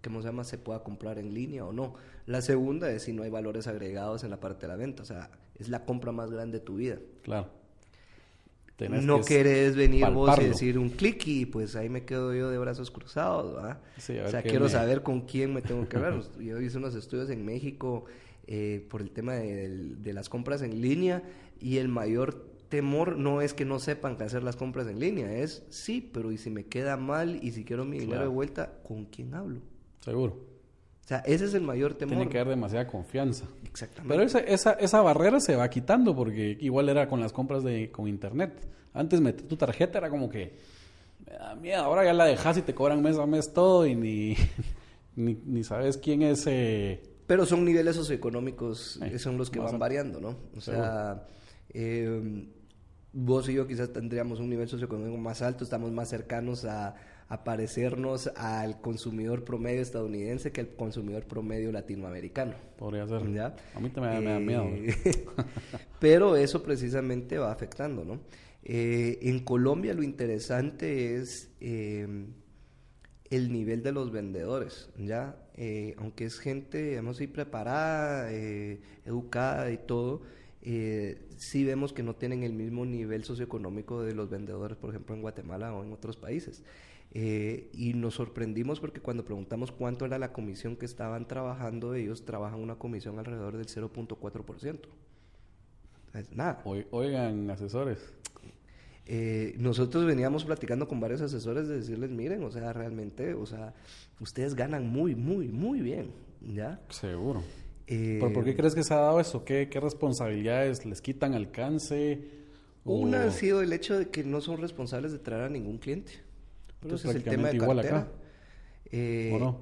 Speaker 2: ¿cómo se llama?, se pueda comprar en línea o no. La segunda es si no hay valores agregados en la parte de la venta, o sea, es la compra más grande de tu vida.
Speaker 1: Claro. Tenés
Speaker 2: No
Speaker 1: que
Speaker 2: querés venir vos y
Speaker 1: palparlo.
Speaker 2: decir un clic y pues ahí me quedo yo de brazos cruzados, ¿verdad?
Speaker 1: Sí, a
Speaker 2: O
Speaker 1: ver
Speaker 2: sea,
Speaker 1: qué
Speaker 2: quiero
Speaker 1: me-
Speaker 2: saber con quién me tengo que ver. Yo hice unos estudios en México por el tema de las compras en línea y el mayor temor no es que no sepan que hacer las compras en línea, es sí, pero ¿y si me queda mal y si quiero mi dinero de
Speaker 1: Claro.
Speaker 2: vuelta, con quién hablo?
Speaker 1: Seguro.
Speaker 2: O sea, ese es el mayor temor.
Speaker 1: Tiene que haber demasiada confianza.
Speaker 2: Exactamente.
Speaker 1: Pero esa barrera se va quitando porque igual era con las compras con internet. Antes meter tu tarjeta era como que me da miedo. Ahora ya la dejas y te cobran mes a mes todo y ni sabes quién es.
Speaker 2: Pero son niveles socioeconómicos,
Speaker 1: Sí,
Speaker 2: son los que
Speaker 1: más
Speaker 2: van
Speaker 1: o-
Speaker 2: variando, ¿no? O sea, vos y yo quizás tendríamos un nivel socioeconómico más alto, estamos más cercanos a parecernos al consumidor promedio estadounidense que al consumidor promedio latinoamericano.
Speaker 1: Podría ser.
Speaker 2: ¿Ya?
Speaker 1: A mí también me da miedo.
Speaker 2: Pero eso precisamente va afectando, ¿no? En Colombia lo interesante es el nivel de los vendedores, ¿ya? Aunque es gente, digamos así, preparada, educada y todo, sí vemos que no tienen el mismo nivel socioeconómico de los vendedores, por ejemplo, en Guatemala o en otros países. Y nos sorprendimos porque cuando preguntamos cuánto era la comisión que estaban trabajando, ellos trabajan una comisión alrededor del 0.4%. Es nada.
Speaker 1: Oigan, asesores.
Speaker 2: Nosotros veníamos platicando con varios asesores de decirles, miren, o sea, realmente, o sea, ustedes ganan muy, muy, muy bien, ¿ya?
Speaker 1: Seguro. ¿Por qué crees que se ha dado eso? ¿Qué responsabilidades les quitan alcance?
Speaker 2: Una ha sido el hecho de que no son responsables de traer a ningún cliente.
Speaker 1: Pero es
Speaker 2: Entonces, el tema de
Speaker 1: prácticamente igual
Speaker 2: cartera.
Speaker 1: acá. ¿O no?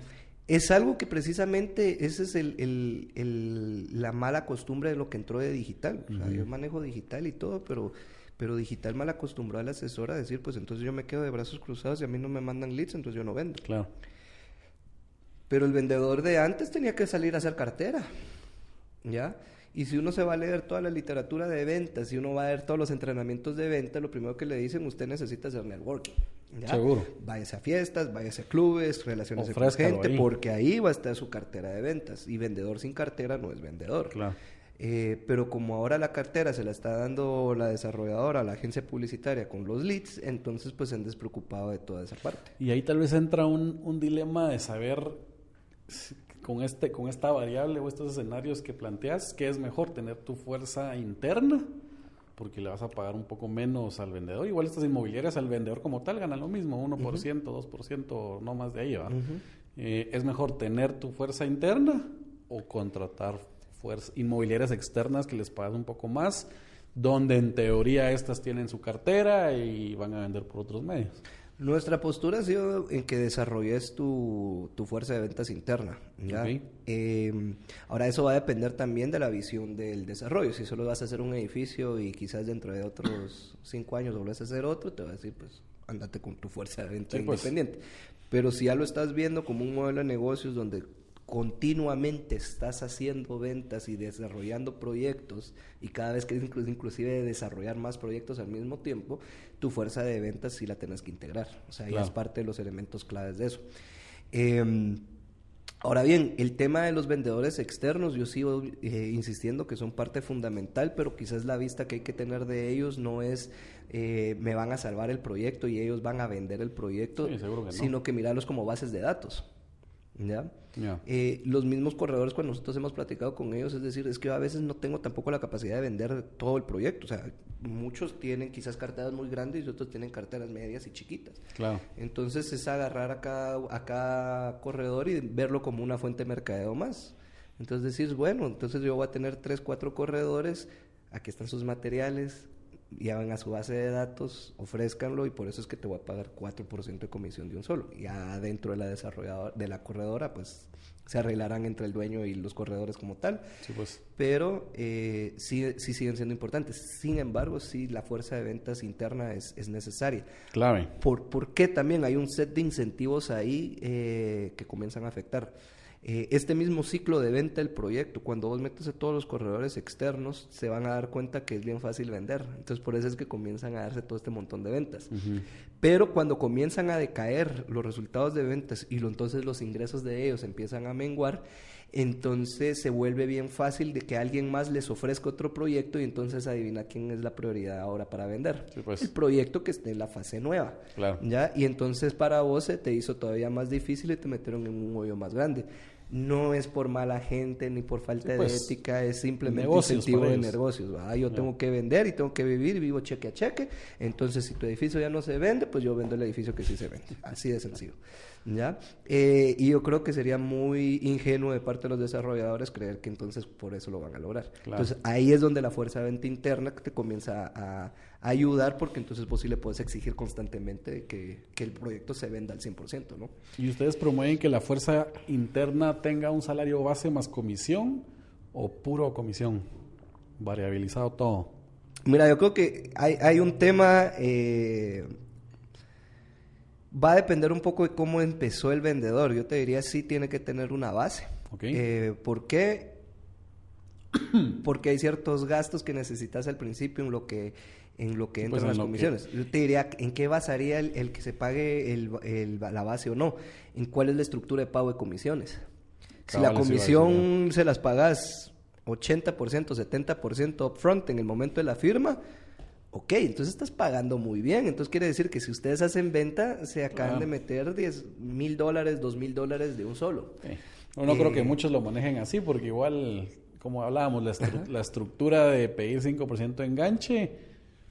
Speaker 2: Es algo que precisamente, ese es la mala costumbre de lo que entró de digital. O sea, yo manejo digital y todo, pero digital mal acostumbró al asesor a decir, pues entonces yo me quedo de brazos cruzados y a mí no me mandan leads, entonces yo no vendo.
Speaker 1: Claro.
Speaker 2: Pero el vendedor de antes tenía que salir a hacer cartera, ¿ya? Y si uno se va a leer toda la literatura de ventas, si uno va a ver todos los entrenamientos de venta, lo primero que le dicen, usted necesita hacer networking, ¿ya?
Speaker 1: Seguro.
Speaker 2: Váyase a fiestas, váyase a clubes, relaciones con
Speaker 1: Ofrézcalo
Speaker 2: gente,
Speaker 1: ahí.
Speaker 2: porque ahí va a estar su cartera de ventas. Y vendedor sin cartera no es vendedor.
Speaker 1: Claro.
Speaker 2: Pero como ahora la cartera se la está dando la desarrolladora, la agencia publicitaria con los leads, entonces pues se han despreocupado de toda esa parte.
Speaker 1: Y ahí tal vez entra un dilema de saber con esta variable o estos escenarios que planteas, ¿qué es mejor? ¿Tener tu fuerza interna? Porque le vas a pagar un poco menos al vendedor. Igual estas inmobiliarias al vendedor como tal ganan lo mismo, 1%, 2%, no más de ahí, ¿va? ¿Es mejor tener tu fuerza interna o contratar inmobiliarias externas que les pagas un poco más, donde en teoría estas tienen su cartera y van a vender por otros medios?
Speaker 2: Nuestra postura ha sido en que desarrolles tu fuerza de ventas interna, ¿ya?
Speaker 1: Ok.
Speaker 2: Ahora eso va a depender también de la visión del desarrollo. Si solo vas a hacer un edificio y quizás dentro de otros 5 años volvés a hacer otro, te va a decir, pues, ándate con tu fuerza de venta
Speaker 1: Sí, pues.
Speaker 2: independiente. Pero si ya lo estás viendo como un modelo de negocios donde continuamente estás haciendo ventas y desarrollando proyectos y cada vez que inclusive desarrollar más proyectos al mismo tiempo, tu fuerza de ventas sí la tenés que integrar. O sea,
Speaker 1: Claro.
Speaker 2: ya es parte de los elementos claves de eso. Ahora bien, el tema de los vendedores externos, yo sigo insistiendo que son parte fundamental, pero quizás la vista que hay que tener de ellos no es me van a salvar el proyecto y ellos van a vender el proyecto,
Speaker 1: Sí, seguro que no.
Speaker 2: sino que mirarlos como bases de datos. ¿Ya?
Speaker 1: Ya.
Speaker 2: Los mismos corredores, cuando nosotros hemos platicado con ellos, es decir, es que yo a veces no tengo tampoco la capacidad de vender todo el proyecto. O sea, muchos tienen quizás carteras muy grandes y otros tienen carteras medias y chiquitas.
Speaker 1: Claro.
Speaker 2: Entonces es agarrar a cada corredor y verlo como una fuente de mercadeo más. Entonces decís, bueno, entonces yo voy a tener 3, 4 corredores, aquí están sus materiales, llevan a su base de datos, ofrézcanlo y por eso es que te voy a pagar 4% de comisión de un solo. Ya dentro de la desarrolladora, de la corredora, pues se arreglarán entre el dueño y los corredores como tal.
Speaker 1: Sí, pues.
Speaker 2: Pero sí siguen siendo importantes. Sin embargo, sí la fuerza de ventas interna es necesaria.
Speaker 1: Clave.
Speaker 2: ¿Por qué también hay un set de incentivos ahí que comienzan a afectar? Este mismo ciclo de venta del proyecto, cuando vos metes a todos los corredores externos, se van a dar cuenta que es bien fácil vender. Entonces, por eso es que comienzan a darse todo este montón de ventas. Uh-huh. Pero cuando comienzan a decaer los resultados de ventas y entonces los ingresos de ellos empiezan a menguar, entonces se vuelve bien fácil de que alguien más les ofrezca otro proyecto y entonces adivina quién es la prioridad ahora para vender.
Speaker 1: Sí, pues.
Speaker 2: El proyecto que esté en la fase nueva.
Speaker 1: Claro.
Speaker 2: ¿Ya? Y entonces para vos se te hizo todavía más difícil y te metieron en un hoyo más grande. No es por mala gente ni por falta de ética, es simplemente un incentivo de negocios. Yo tengo que vender y tengo que vivir, vivo cheque a cheque. Entonces, si tu edificio ya no se vende, pues yo vendo el edificio que sí se vende. Así de sencillo. ¿Ya? Y yo creo que sería muy ingenuo de parte de los desarrolladores creer que entonces por eso lo van a lograr. Claro. Entonces, ahí es donde la fuerza de venta interna te comienza a ayudar, porque entonces vos sí le puedes exigir constantemente que el proyecto se venda al 100%, ¿no?
Speaker 1: ¿Y ustedes promueven que la fuerza interna tenga un salario base más comisión o puro comisión? Variabilizado todo.
Speaker 2: Mira, yo creo que hay un tema... va a depender un poco de cómo empezó el vendedor. Yo te diría sí tiene que tener una base.
Speaker 1: Okay.
Speaker 2: ¿Por qué? Porque hay ciertos gastos que necesitas al principio en lo que entran pues las comisiones. Yo te diría, ¿en qué basaría el que se pague la base o no? ¿En cuál es la estructura de pago de comisiones? Si la comisión se las pagas 80%, 70% upfront en el momento de la firma, ok, entonces estás pagando muy bien. Entonces quiere decir que si ustedes hacen venta, se acaban de meter $10,000, $2,000 de un solo.
Speaker 1: Sí. No creo que muchos lo manejen así, porque igual, como hablábamos, la estructura de pedir 5% de enganche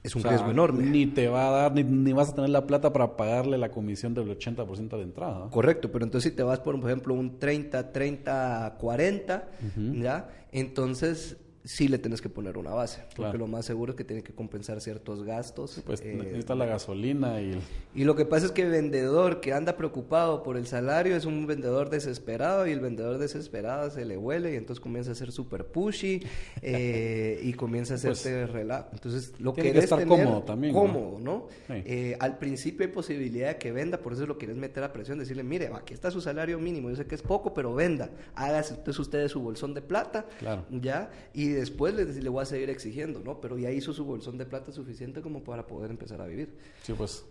Speaker 2: es un riesgo enorme.
Speaker 1: Ni te va a dar, ni vas a tener la plata para pagarle la comisión del 80% de entrada.
Speaker 2: Correcto, pero entonces si te vas por ejemplo un 30, 40, uh-huh. ¿Ya? Entonces sí le tienes que poner una base, porque lo más seguro es que tiene que compensar ciertos gastos.
Speaker 1: Sí, pues necesita la gasolina
Speaker 2: y lo que pasa es que el vendedor que anda preocupado por el salario es un vendedor desesperado, y el vendedor desesperado se le huele y entonces comienza a ser super pushy y comienza a hacerte relajo. Entonces lo querés
Speaker 1: estar
Speaker 2: tener
Speaker 1: cómodo también,
Speaker 2: ¿no? Sí. Al principio hay posibilidad de que venda, por eso lo querés meter a presión, decirle, mire, aquí está su salario mínimo, yo sé que es poco, pero venda, hágase entonces ustedes su bolsón de plata,
Speaker 1: claro.
Speaker 2: ¿Ya? Y después le voy a seguir exigiendo, ¿no? Pero ya hizo su bolsón de plata suficiente como para poder empezar a vivir.
Speaker 1: Sí, pues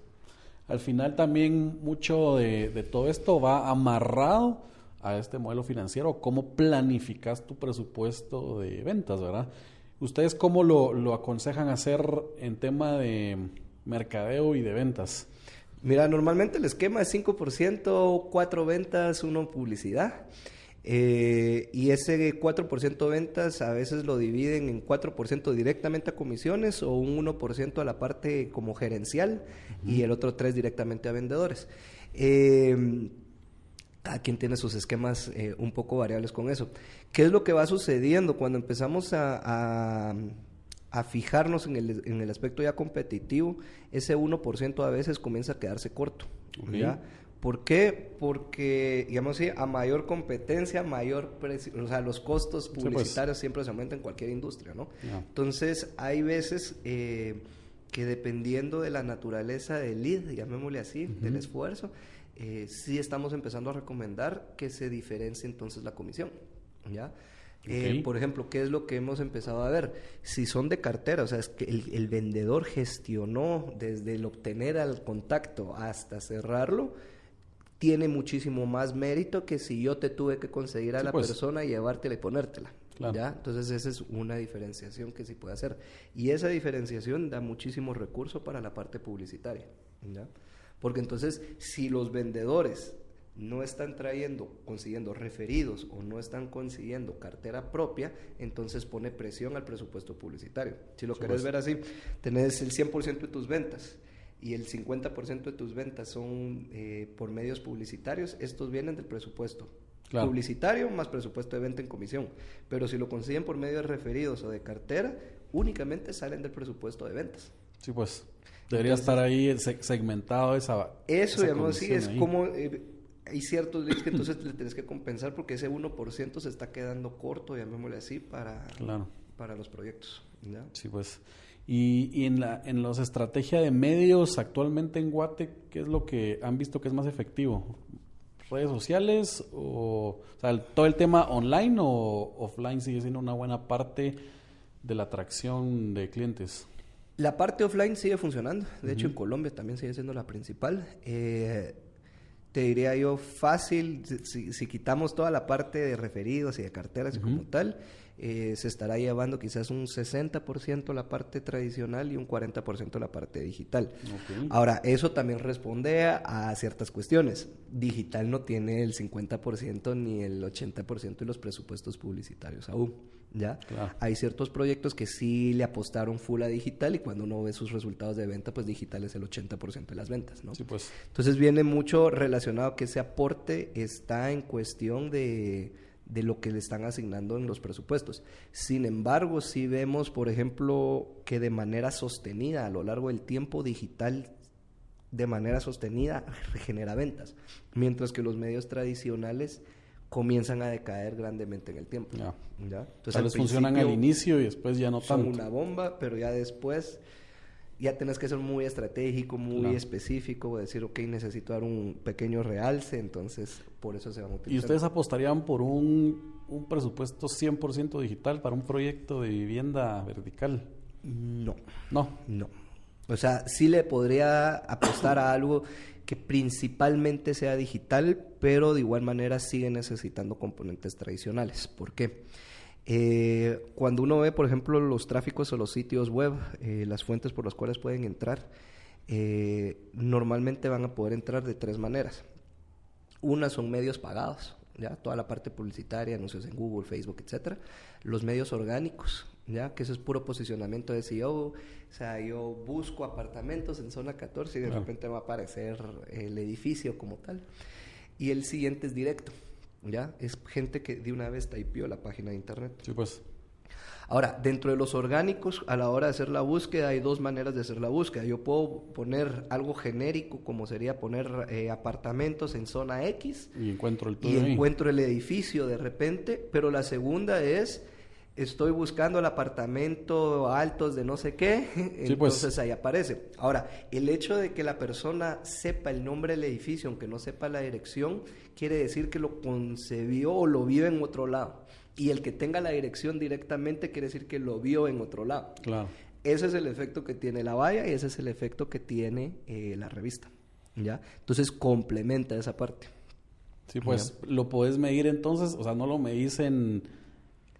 Speaker 1: al final también mucho de todo esto va amarrado a este modelo financiero, cómo planificas tu presupuesto de ventas, ¿verdad? ¿Ustedes cómo lo aconsejan hacer en tema de mercadeo y de ventas?
Speaker 2: Mira, normalmente el esquema es 5%, 4 ventas, 1 publicidad. Y ese 4% ventas a veces lo dividen en 4% directamente a comisiones o un 1% a la parte como gerencial, uh-huh. Y el otro 3% directamente a vendedores. Cada quien tiene sus esquemas un poco variables con eso. ¿Qué es lo que va sucediendo cuando empezamos a fijarnos en el aspecto ya competitivo? Ese 1% a veces comienza a quedarse corto,
Speaker 1: okay.
Speaker 2: ¿Ya? ¿Por qué? Porque, digamos así, a mayor competencia, mayor precio, o sea, los costos publicitarios siempre se aumentan en cualquier industria, ¿no?
Speaker 1: Yeah.
Speaker 2: Entonces, hay veces que dependiendo de la naturaleza del lead, llamémosle así, uh-huh. Del esfuerzo, sí estamos empezando a recomendar que se diferencie entonces la comisión, ¿ya? Okay. Por ejemplo, ¿qué es lo que hemos empezado a ver? Si son de cartera, o sea, es que el vendedor gestionó desde el obtener al contacto hasta cerrarlo, tiene muchísimo más mérito que si yo te tuve que conseguir a la persona y llevártela y ponértela.
Speaker 1: Claro.
Speaker 2: ¿Ya? Entonces esa es una diferenciación que sí puede hacer. Y esa diferenciación da muchísimo recurso para la parte publicitaria, ¿ya? Porque entonces si los vendedores no están consiguiendo referidos o no están consiguiendo cartera propia, entonces pone presión al presupuesto publicitario. Si lo querés ver así, tenés el 100% de tus ventas y el 50% de tus ventas son por medios publicitarios, estos vienen del presupuesto publicitario más presupuesto de venta en comisión. Pero si lo consiguen por medio de referidos o de cartera, únicamente salen del presupuesto de ventas.
Speaker 1: Sí, pues debería estar ahí segmentado esa
Speaker 2: digamos, sí, es
Speaker 1: ahí.
Speaker 2: como hay ciertos leads que entonces le tienes que compensar porque ese 1% se está quedando corto, llamémosle así, para los proyectos, ¿ya?
Speaker 1: Sí, pues. Y en los estrategia de medios actualmente en Guate, ¿qué es lo que han visto que es más efectivo? ¿Redes sociales o sea, todo el tema online o offline sigue siendo una buena parte de la atracción de clientes?
Speaker 2: La parte offline sigue funcionando. De hecho, en Colombia también sigue siendo la principal. Te diría yo fácil, si quitamos toda la parte de referidos y de carteras y como tal, se estará llevando quizás un 60% la parte tradicional y un 40% la parte digital.
Speaker 1: Okay.
Speaker 2: Ahora, eso también responde a ciertas cuestiones. Digital no tiene el 50% ni el 80% de los presupuestos publicitarios aún, ¿ya?
Speaker 1: Claro.
Speaker 2: Hay ciertos proyectos que sí le apostaron full a digital y cuando uno ve sus resultados de venta, pues digital es el 80% de las ventas, ¿no?
Speaker 1: Sí, pues.
Speaker 2: Entonces viene mucho relacionado que ese aporte está en cuestión de lo que le están asignando en los presupuestos. Sin embargo, sí vemos, por ejemplo, que de manera sostenida a lo largo del tiempo digital de manera sostenida genera ventas, mientras que los medios tradicionales comienzan a decaer grandemente en el tiempo.
Speaker 1: ¿Ya?
Speaker 2: Entonces,
Speaker 1: tal vez funcionan al inicio y después ya no
Speaker 2: son
Speaker 1: tanto.
Speaker 2: una bomba, pero ya después ya tenés que ser muy estratégico, muy específico, decir, ok, necesito dar un pequeño realce, entonces por eso se van a utilizar.
Speaker 1: ¿Y ustedes apostarían por un presupuesto 100% digital para un proyecto de vivienda vertical?
Speaker 2: No.
Speaker 1: No.
Speaker 2: O sea, sí le podría apostar a algo que principalmente sea digital, pero de igual manera sigue necesitando componentes tradicionales. ¿Por qué? Cuando uno ve, por ejemplo, los tráficos o los sitios web, las fuentes por las cuales pueden entrar, normalmente van a poder entrar de tres maneras. Una son medios pagados, ya toda la parte publicitaria, anuncios en Google, Facebook, etcétera. Los medios orgánicos, ya que eso es puro posicionamiento de SEO. O sea, yo busco apartamentos en zona 14 y de repente va a aparecer el edificio como tal. Y el siguiente es directo. ¿Ya? Es gente que de una vez typeó la página de internet.
Speaker 1: Sí, pues.
Speaker 2: Ahora, dentro de los orgánicos, a la hora de hacer la búsqueda, hay dos maneras de hacer la búsqueda. Yo puedo poner algo genérico, como sería poner apartamentos en zona X.
Speaker 1: Y encuentro el
Speaker 2: tuyo. Y encuentro el edificio de repente. Pero la segunda es, estoy buscando el apartamento altos de no sé qué, entonces
Speaker 1: pues.
Speaker 2: Ahí aparece. Ahora, el hecho de que la persona sepa el nombre del edificio, aunque no sepa la dirección, quiere decir que lo concebió o lo vio en otro lado. Y el que tenga la dirección directamente quiere decir que lo vio en otro lado.
Speaker 1: Claro.
Speaker 2: Ese es el efecto que tiene la valla y ese es el efecto que tiene la revista, ¿ya? Entonces complementa esa parte.
Speaker 1: Sí, pues lo podés medir entonces, o sea, no lo medís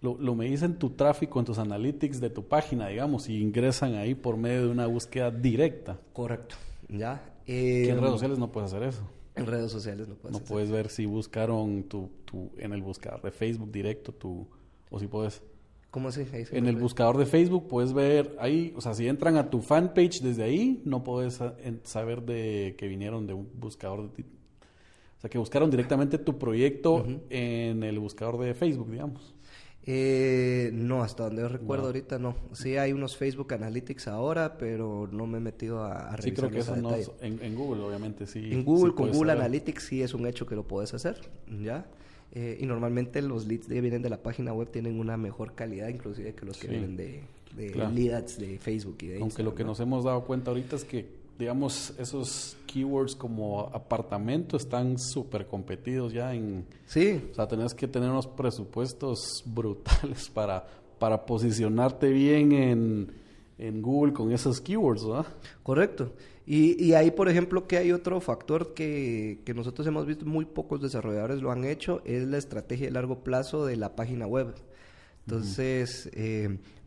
Speaker 1: lo medís en tu tráfico, en tus analytics de tu página, digamos, y ingresan ahí por medio de una búsqueda directa.
Speaker 2: Correcto, ¿ya?
Speaker 1: Que en redes sociales no puedes hacer eso.
Speaker 2: En redes sociales no puedes
Speaker 1: hacer. Puedes ver si buscaron en el buscador de Facebook directo o si puedes.
Speaker 2: ¿Cómo así?
Speaker 1: En el buscador de Facebook puedes ver ahí, o sea, si entran a tu fanpage desde ahí, no puedes saber de que vinieron de un buscador o sea, que buscaron directamente tu proyecto en el buscador de Facebook, digamos.
Speaker 2: No, hasta donde yo recuerdo ahorita no. Sí hay unos Facebook Analytics ahora, pero no me he metido a revisar.
Speaker 1: Sí, creo que eso no es, en Google obviamente sí.
Speaker 2: En Google,
Speaker 1: sí
Speaker 2: con Google Analytics sí es un hecho que lo puedes hacer, ¿ya? Y normalmente los leads que vienen de la página web tienen una mejor calidad inclusive que los que vienen de lead ads de Facebook y de
Speaker 1: Instagram. Aunque lo que nos hemos dado cuenta ahorita es que, digamos, esos keywords como apartamento están súper competidos ya en...
Speaker 2: Sí.
Speaker 1: O sea, tenés que tener unos presupuestos brutales para posicionarte bien en Google con esos keywords, ¿verdad?
Speaker 2: Correcto. Y ahí, por ejemplo, que hay otro factor que nosotros hemos visto, muy pocos desarrolladores lo han hecho, es la estrategia de largo plazo de la página web. Entonces,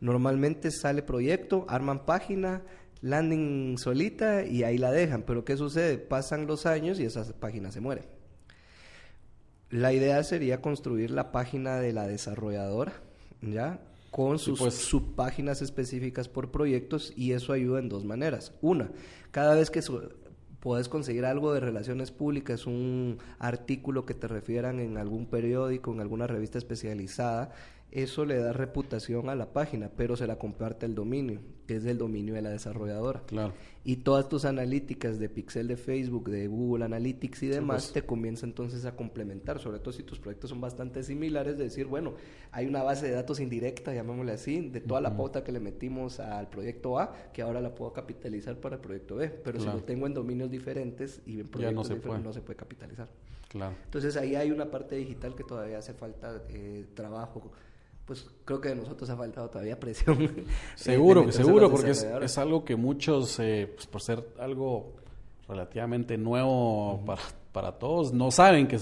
Speaker 2: normalmente sale proyecto, arman página, landing solita y ahí la dejan. Pero ¿qué sucede? Pasan los años y esa página se muere. La idea sería construir la página de la desarrolladora, ¿ya? Con sus subpáginas específicas por proyectos, y eso ayuda en dos maneras. Una, cada vez que podés conseguir algo de relaciones públicas, un artículo que te refieran en algún periódico, en alguna revista especializada, eso le da reputación a la página, pero se la comparte el dominio, que es el dominio de la desarrolladora.
Speaker 1: Claro.
Speaker 2: Y todas tus analíticas de pixel de Facebook, de Google Analytics y demás, te comienza entonces a complementar, sobre todo si tus proyectos son bastante similares, de decir, bueno, hay una base de datos indirecta, llamémosle así, de toda la pauta que le metimos al proyecto A, que ahora la puedo capitalizar para el proyecto B, pero si lo tengo en dominios diferentes y en proyectos diferentes, no se puede capitalizar.
Speaker 1: Claro.
Speaker 2: Entonces ahí hay una parte digital que todavía hace falta trabajo. Pues creo que de nosotros ha faltado todavía presión.
Speaker 1: Seguro, porque es algo que muchos, pues por ser algo relativamente nuevo para todos, no saben que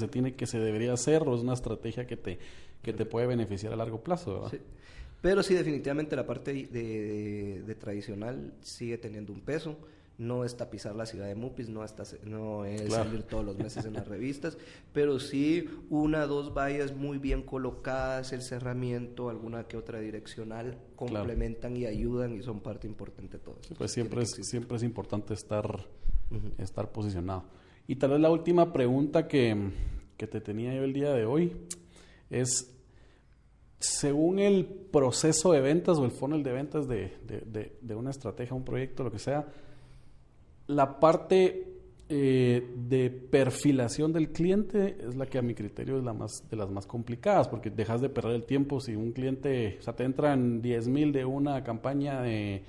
Speaker 1: se debería hacer, o es una estrategia que te puede beneficiar a largo plazo, ¿verdad? Sí.
Speaker 2: Pero sí, definitivamente la parte de tradicional sigue teniendo un peso. No es tapizar la ciudad de Mupis, no es salir todos los meses en las revistas, pero sí 1 o 2 vallas muy bien colocadas, el cerramiento, alguna que otra direccional, complementan y ayudan y son parte importante de todo eso.
Speaker 1: Sí, pues siempre es importante estar posicionado. Y tal vez la última pregunta que te tenía yo el día de hoy es, según el proceso de ventas o el funnel de ventas de una estrategia, un proyecto, lo que sea, la parte de perfilación del cliente es la que a mi criterio es de las más complicadas, porque dejas de perder el tiempo si un cliente, o sea, te entran 10,000 de una campaña de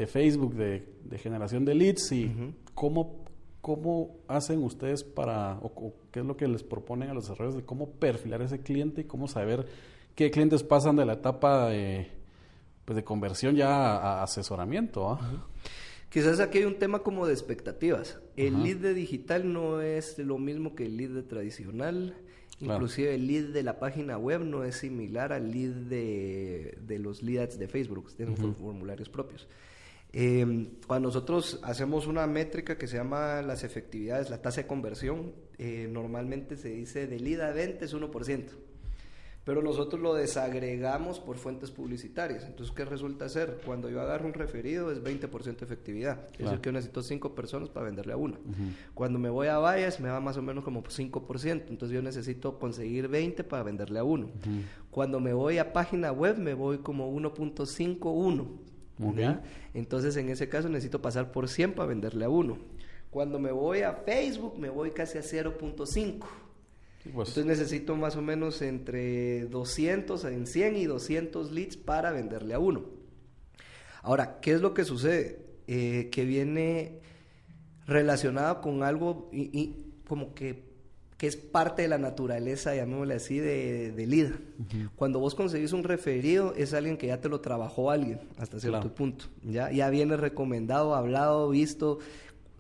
Speaker 1: Facebook de generación de leads y ¿cómo hacen ustedes o qué es lo que les proponen a los desarrolladores de cómo perfilar ese cliente y cómo saber qué clientes pasan de la etapa de conversión ya a asesoramiento?
Speaker 2: Quizás aquí hay un tema como de expectativas. El lead de digital no es lo mismo que el lead de tradicional. Claro. Inclusive el lead de la página web no es similar al lead de los leads de Facebook. Tienen formularios propios. Cuando nosotros hacemos una métrica que se llama las efectividades, la tasa de conversión, normalmente se dice de lead a venta es 1%. Pero nosotros lo desagregamos por fuentes publicitarias. Entonces, ¿qué resulta ser? Cuando yo agarro un referido es 20% de efectividad. Es decir, que yo necesito 5 personas para venderle a una. Cuando me voy a vallas me va más o menos como 5%. Entonces, yo necesito conseguir 20 para venderle a uno. Cuando me voy a página web me voy como 1.51. Entonces, en ese caso necesito pasar por 100 para venderle a uno. Cuando me voy a Facebook me voy casi a 0.5. Pues. Entonces necesito más o menos entre 200 en 100 y 200 leads para venderle a uno. Ahora, ¿qué es lo que sucede? Que viene relacionado con algo y como que es parte de la naturaleza, llamémosle así, de lead. Cuando vos conseguís un referido, es alguien que ya te lo trabajó alguien hasta cierto punto. Ya viene recomendado, hablado, visto.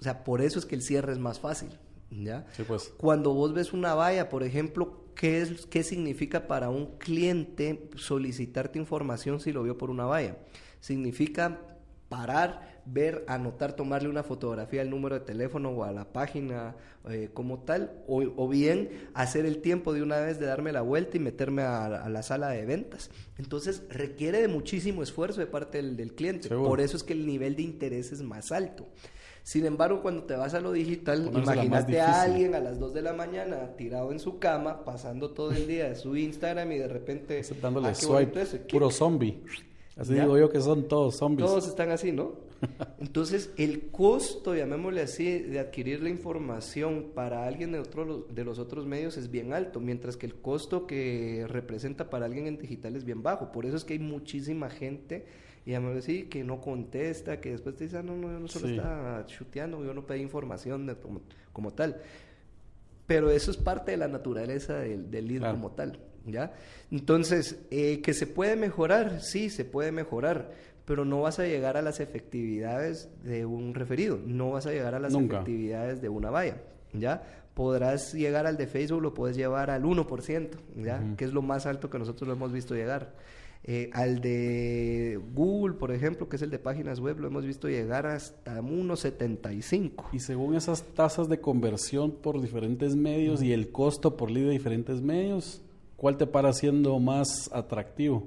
Speaker 2: O sea, por eso es que el cierre es más fácil. ¿Ya? Sí, pues. Cuando vos ves una valla, por ejemplo, ¿qué significa para un cliente solicitarte información si lo vio por una valla? Significa parar, ver, anotar, tomarle una fotografía al número de teléfono o a la página como tal, o bien hacer el tiempo de una vez de darme la vuelta y meterme a la sala de ventas. Entonces requiere de muchísimo esfuerzo de parte del cliente. Seguro. Por eso es que el nivel de interés es más alto. Sin embargo, cuando te vas a lo digital, imagínate a alguien a las 2 de la mañana tirado en su cama, pasando todo el día de su Instagram y de repente...
Speaker 1: dándole swipe, puro zombie. Así digo yo que son todos zombies.
Speaker 2: Todos están así, ¿no? Entonces, el costo, llamémosle así, de adquirir la información para alguien de los otros medios es bien alto, mientras que el costo que representa para alguien en digital es bien bajo. Por eso es que hay muchísima gente... Y a mí sí, que no contesta, que después te dice, no, yo no solo estaba chuteando, yo no pedí información como tal. Pero eso es parte de la naturaleza del lead como tal, ¿ya? Entonces, ¿que se puede mejorar? Sí, se puede mejorar, pero no vas a llegar a las efectividades de un referido, no vas a llegar a las efectividades de una valla, ¿ya? Podrás llegar al de Facebook, lo puedes llevar al 1%, ¿ya? Que es lo más alto que nosotros lo hemos visto llegar. Al de Google, por ejemplo, que es el de páginas web, lo hemos visto llegar hasta 1.75.
Speaker 1: Y según esas tasas de conversión por diferentes medios y el costo por lead de diferentes medios, ¿cuál te para siendo más atractivo?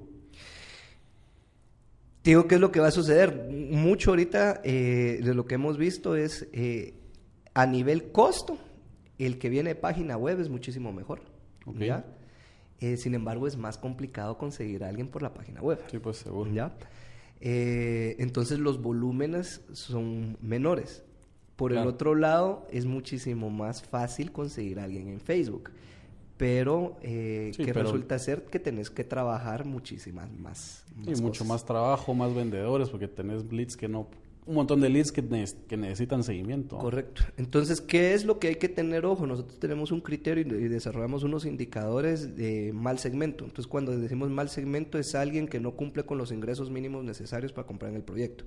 Speaker 2: Digo, ¿qué es lo que va a suceder? Mucho ahorita de lo que hemos visto es a nivel costo, el que viene de página web es muchísimo mejor, ¿ya? Sin embargo, es más complicado conseguir a alguien por la página web.
Speaker 1: Sí, pues seguro.
Speaker 2: ¿Ya? Entonces los volúmenes son menores. Por el otro lado, es muchísimo más fácil conseguir a alguien en Facebook. Pero resulta ser que tenés que trabajar muchísimas más
Speaker 1: y mucho más trabajo, más vendedores, porque tenés leads un montón de leads que necesitan seguimiento.
Speaker 2: Correcto. Entonces, ¿qué es lo que hay que tener ojo? Nosotros tenemos un criterio y desarrollamos unos indicadores de mal segmento. Entonces, cuando decimos mal segmento, es alguien que no cumple con los ingresos mínimos necesarios para comprar en el proyecto.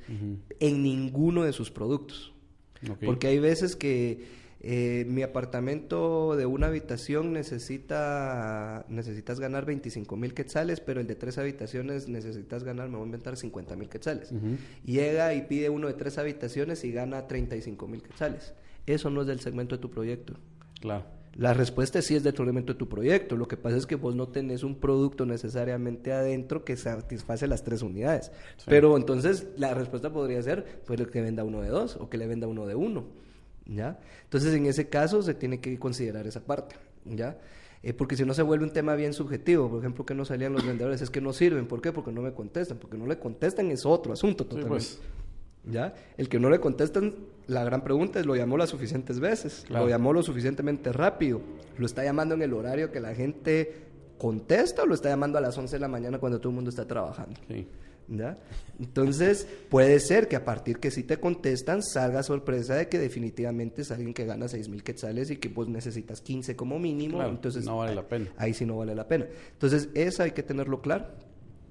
Speaker 2: En ninguno de sus productos. Okay. Porque hay veces que mi apartamento de una habitación necesitas ganar 25,000 quetzales, pero el de 3 habitaciones necesitas ganar, me voy a inventar, 50,000 quetzales. Llega y pide uno de 3 habitaciones y gana 35,000 quetzales. Eso no es del segmento de tu proyecto.
Speaker 1: Claro.
Speaker 2: La respuesta sí es del segmento de tu proyecto. Lo que pasa es que vos no tenés un producto necesariamente adentro que satisface las 3 unidades. Sí. Pero entonces la respuesta podría ser pues que venda uno de 2 o que le venda uno de 1. ¿Ya? Entonces, en ese caso se tiene que considerar esa parte, ¿ya? Porque si no se vuelve un tema bien subjetivo. Por ejemplo, que no salían los vendedores, es que no sirven. ¿Por qué? Porque no me contestan. Porque no le contestan es otro asunto totalmente. Sí, pues. ¿Ya? El que no le contestan, la gran pregunta es, ¿lo llamó las suficientes veces? Claro. ¿Lo llamó lo suficientemente rápido? ¿Lo está llamando en el horario que la gente contesta o lo está llamando a las 11 de la mañana cuando todo el mundo está trabajando?
Speaker 1: Sí.
Speaker 2: ¿Ya? Entonces puede ser que a partir que sí te contestan salga sorpresa de que definitivamente es alguien que gana 6,000 quetzales y que vos necesitas 15 como mínimo.
Speaker 1: Claro,
Speaker 2: entonces
Speaker 1: no vale la pena.
Speaker 2: Ahí sí no vale la pena. Entonces eso hay que tenerlo claro,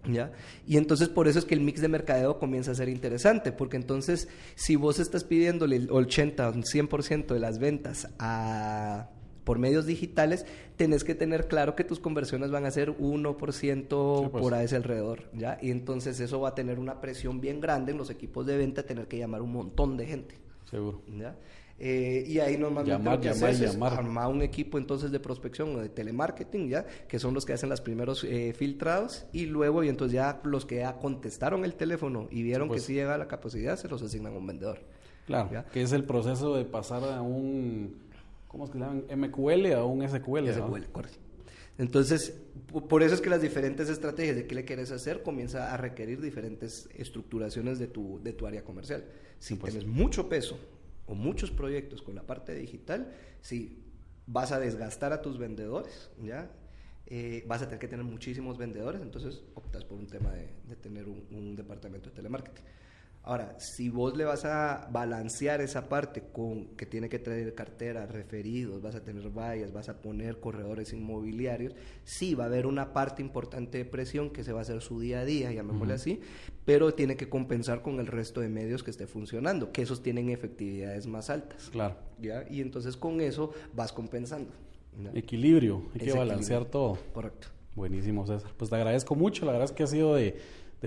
Speaker 2: ¿ya? Y entonces por eso es que el mix de mercadeo comienza a ser interesante, porque entonces si vos estás pidiéndole el 80 o 100% de las ventas por medios digitales, tenés que tener claro que tus conversiones van a ser 1% sí, pues. Por a ese alrededor, ¿ya? Y entonces eso va a tener una presión bien grande en los equipos de venta, tener que llamar un montón de gente.
Speaker 1: Seguro.
Speaker 2: ¿Ya? Y ahí normalmente lo que haces es armar un equipo entonces de prospección o de telemarketing, ¿ya? Que son los que hacen los primeros filtrados y luego, y entonces ya los que ya contestaron el teléfono y vieron sí, pues. Que sí llega a la capacidad, se los asignan a un vendedor.
Speaker 1: Claro, ¿ya? Que es el proceso de pasar a un... ¿Cómo es que le llaman? MQL a un SQL.
Speaker 2: SQL, correcto. Entonces, por eso es que las diferentes estrategias de qué le quieres hacer comienza a requerir diferentes estructuraciones de tu área comercial. Si pues. Tienes mucho peso o muchos proyectos con la parte digital, si vas a desgastar a tus vendedores, ¿ya? Vas a tener que tener muchísimos vendedores, entonces optas por un tema de tener un departamento de telemarketing. Ahora, si vos le vas a balancear esa parte con que tiene que traer cartera, referidos, vas a tener vallas, vas a poner corredores inmobiliarios, sí va a haber una parte importante de presión que se va a hacer su día a día, llamémosle así, pero tiene que compensar con el resto de medios que esté funcionando, que esos tienen efectividades más altas.
Speaker 1: Claro.
Speaker 2: ¿Ya? Y entonces con eso vas compensando.
Speaker 1: ¿Ya? Equilibrio, hay que balancear todo.
Speaker 2: Correcto.
Speaker 1: Buenísimo, César. Pues te agradezco mucho, la verdad es que ha sido de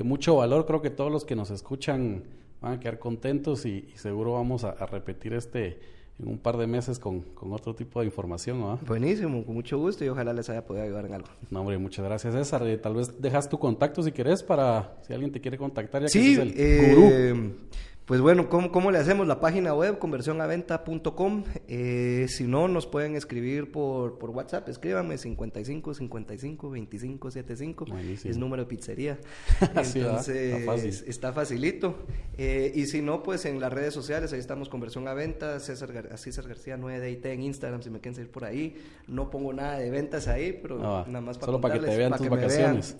Speaker 1: mucho valor. Creo que todos los que nos escuchan van a quedar contentos y seguro vamos a repetir en un par de meses con otro tipo de información, ¿no?
Speaker 2: Buenísimo, con mucho gusto y ojalá les haya podido ayudar en algo.
Speaker 1: No, hombre, muchas gracias, César. Tal vez dejas tu contacto si querés para si alguien te quiere contactar, ya
Speaker 2: sí,
Speaker 1: que sos el gurú.
Speaker 2: Pues bueno, ¿cómo le hacemos? La página web, conversionaventa.com. Si no, nos pueden escribir por WhatsApp. Escríbanme 55 55 25 75.
Speaker 1: Buenísimo.
Speaker 2: Es número de pizzería.
Speaker 1: Así
Speaker 2: Entonces, está facilito. Y si no, pues en las redes sociales, ahí estamos, Conversión a Venta, César García 9DIT en Instagram, si me quieren seguir por ahí. No pongo nada de ventas ahí, pero nada más para
Speaker 1: solo para que te vean tus vacaciones.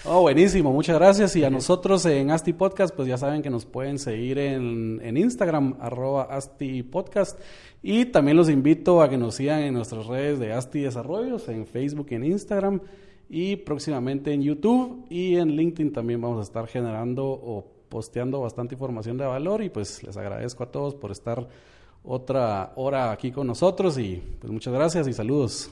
Speaker 2: Oh,
Speaker 1: buenísimo, muchas gracias. Y a nosotros en Asti Podcast, pues ya saben que nos pueden seguir en Instagram, @AstiPodcast. Y también los invito a que nos sigan en nuestras redes de Asti Desarrollos, en Facebook y en Instagram. Y próximamente en YouTube y en LinkedIn también vamos a estar generando o posteando bastante información de valor. Y pues les agradezco a todos por estar otra hora aquí con nosotros. Y pues muchas gracias y saludos.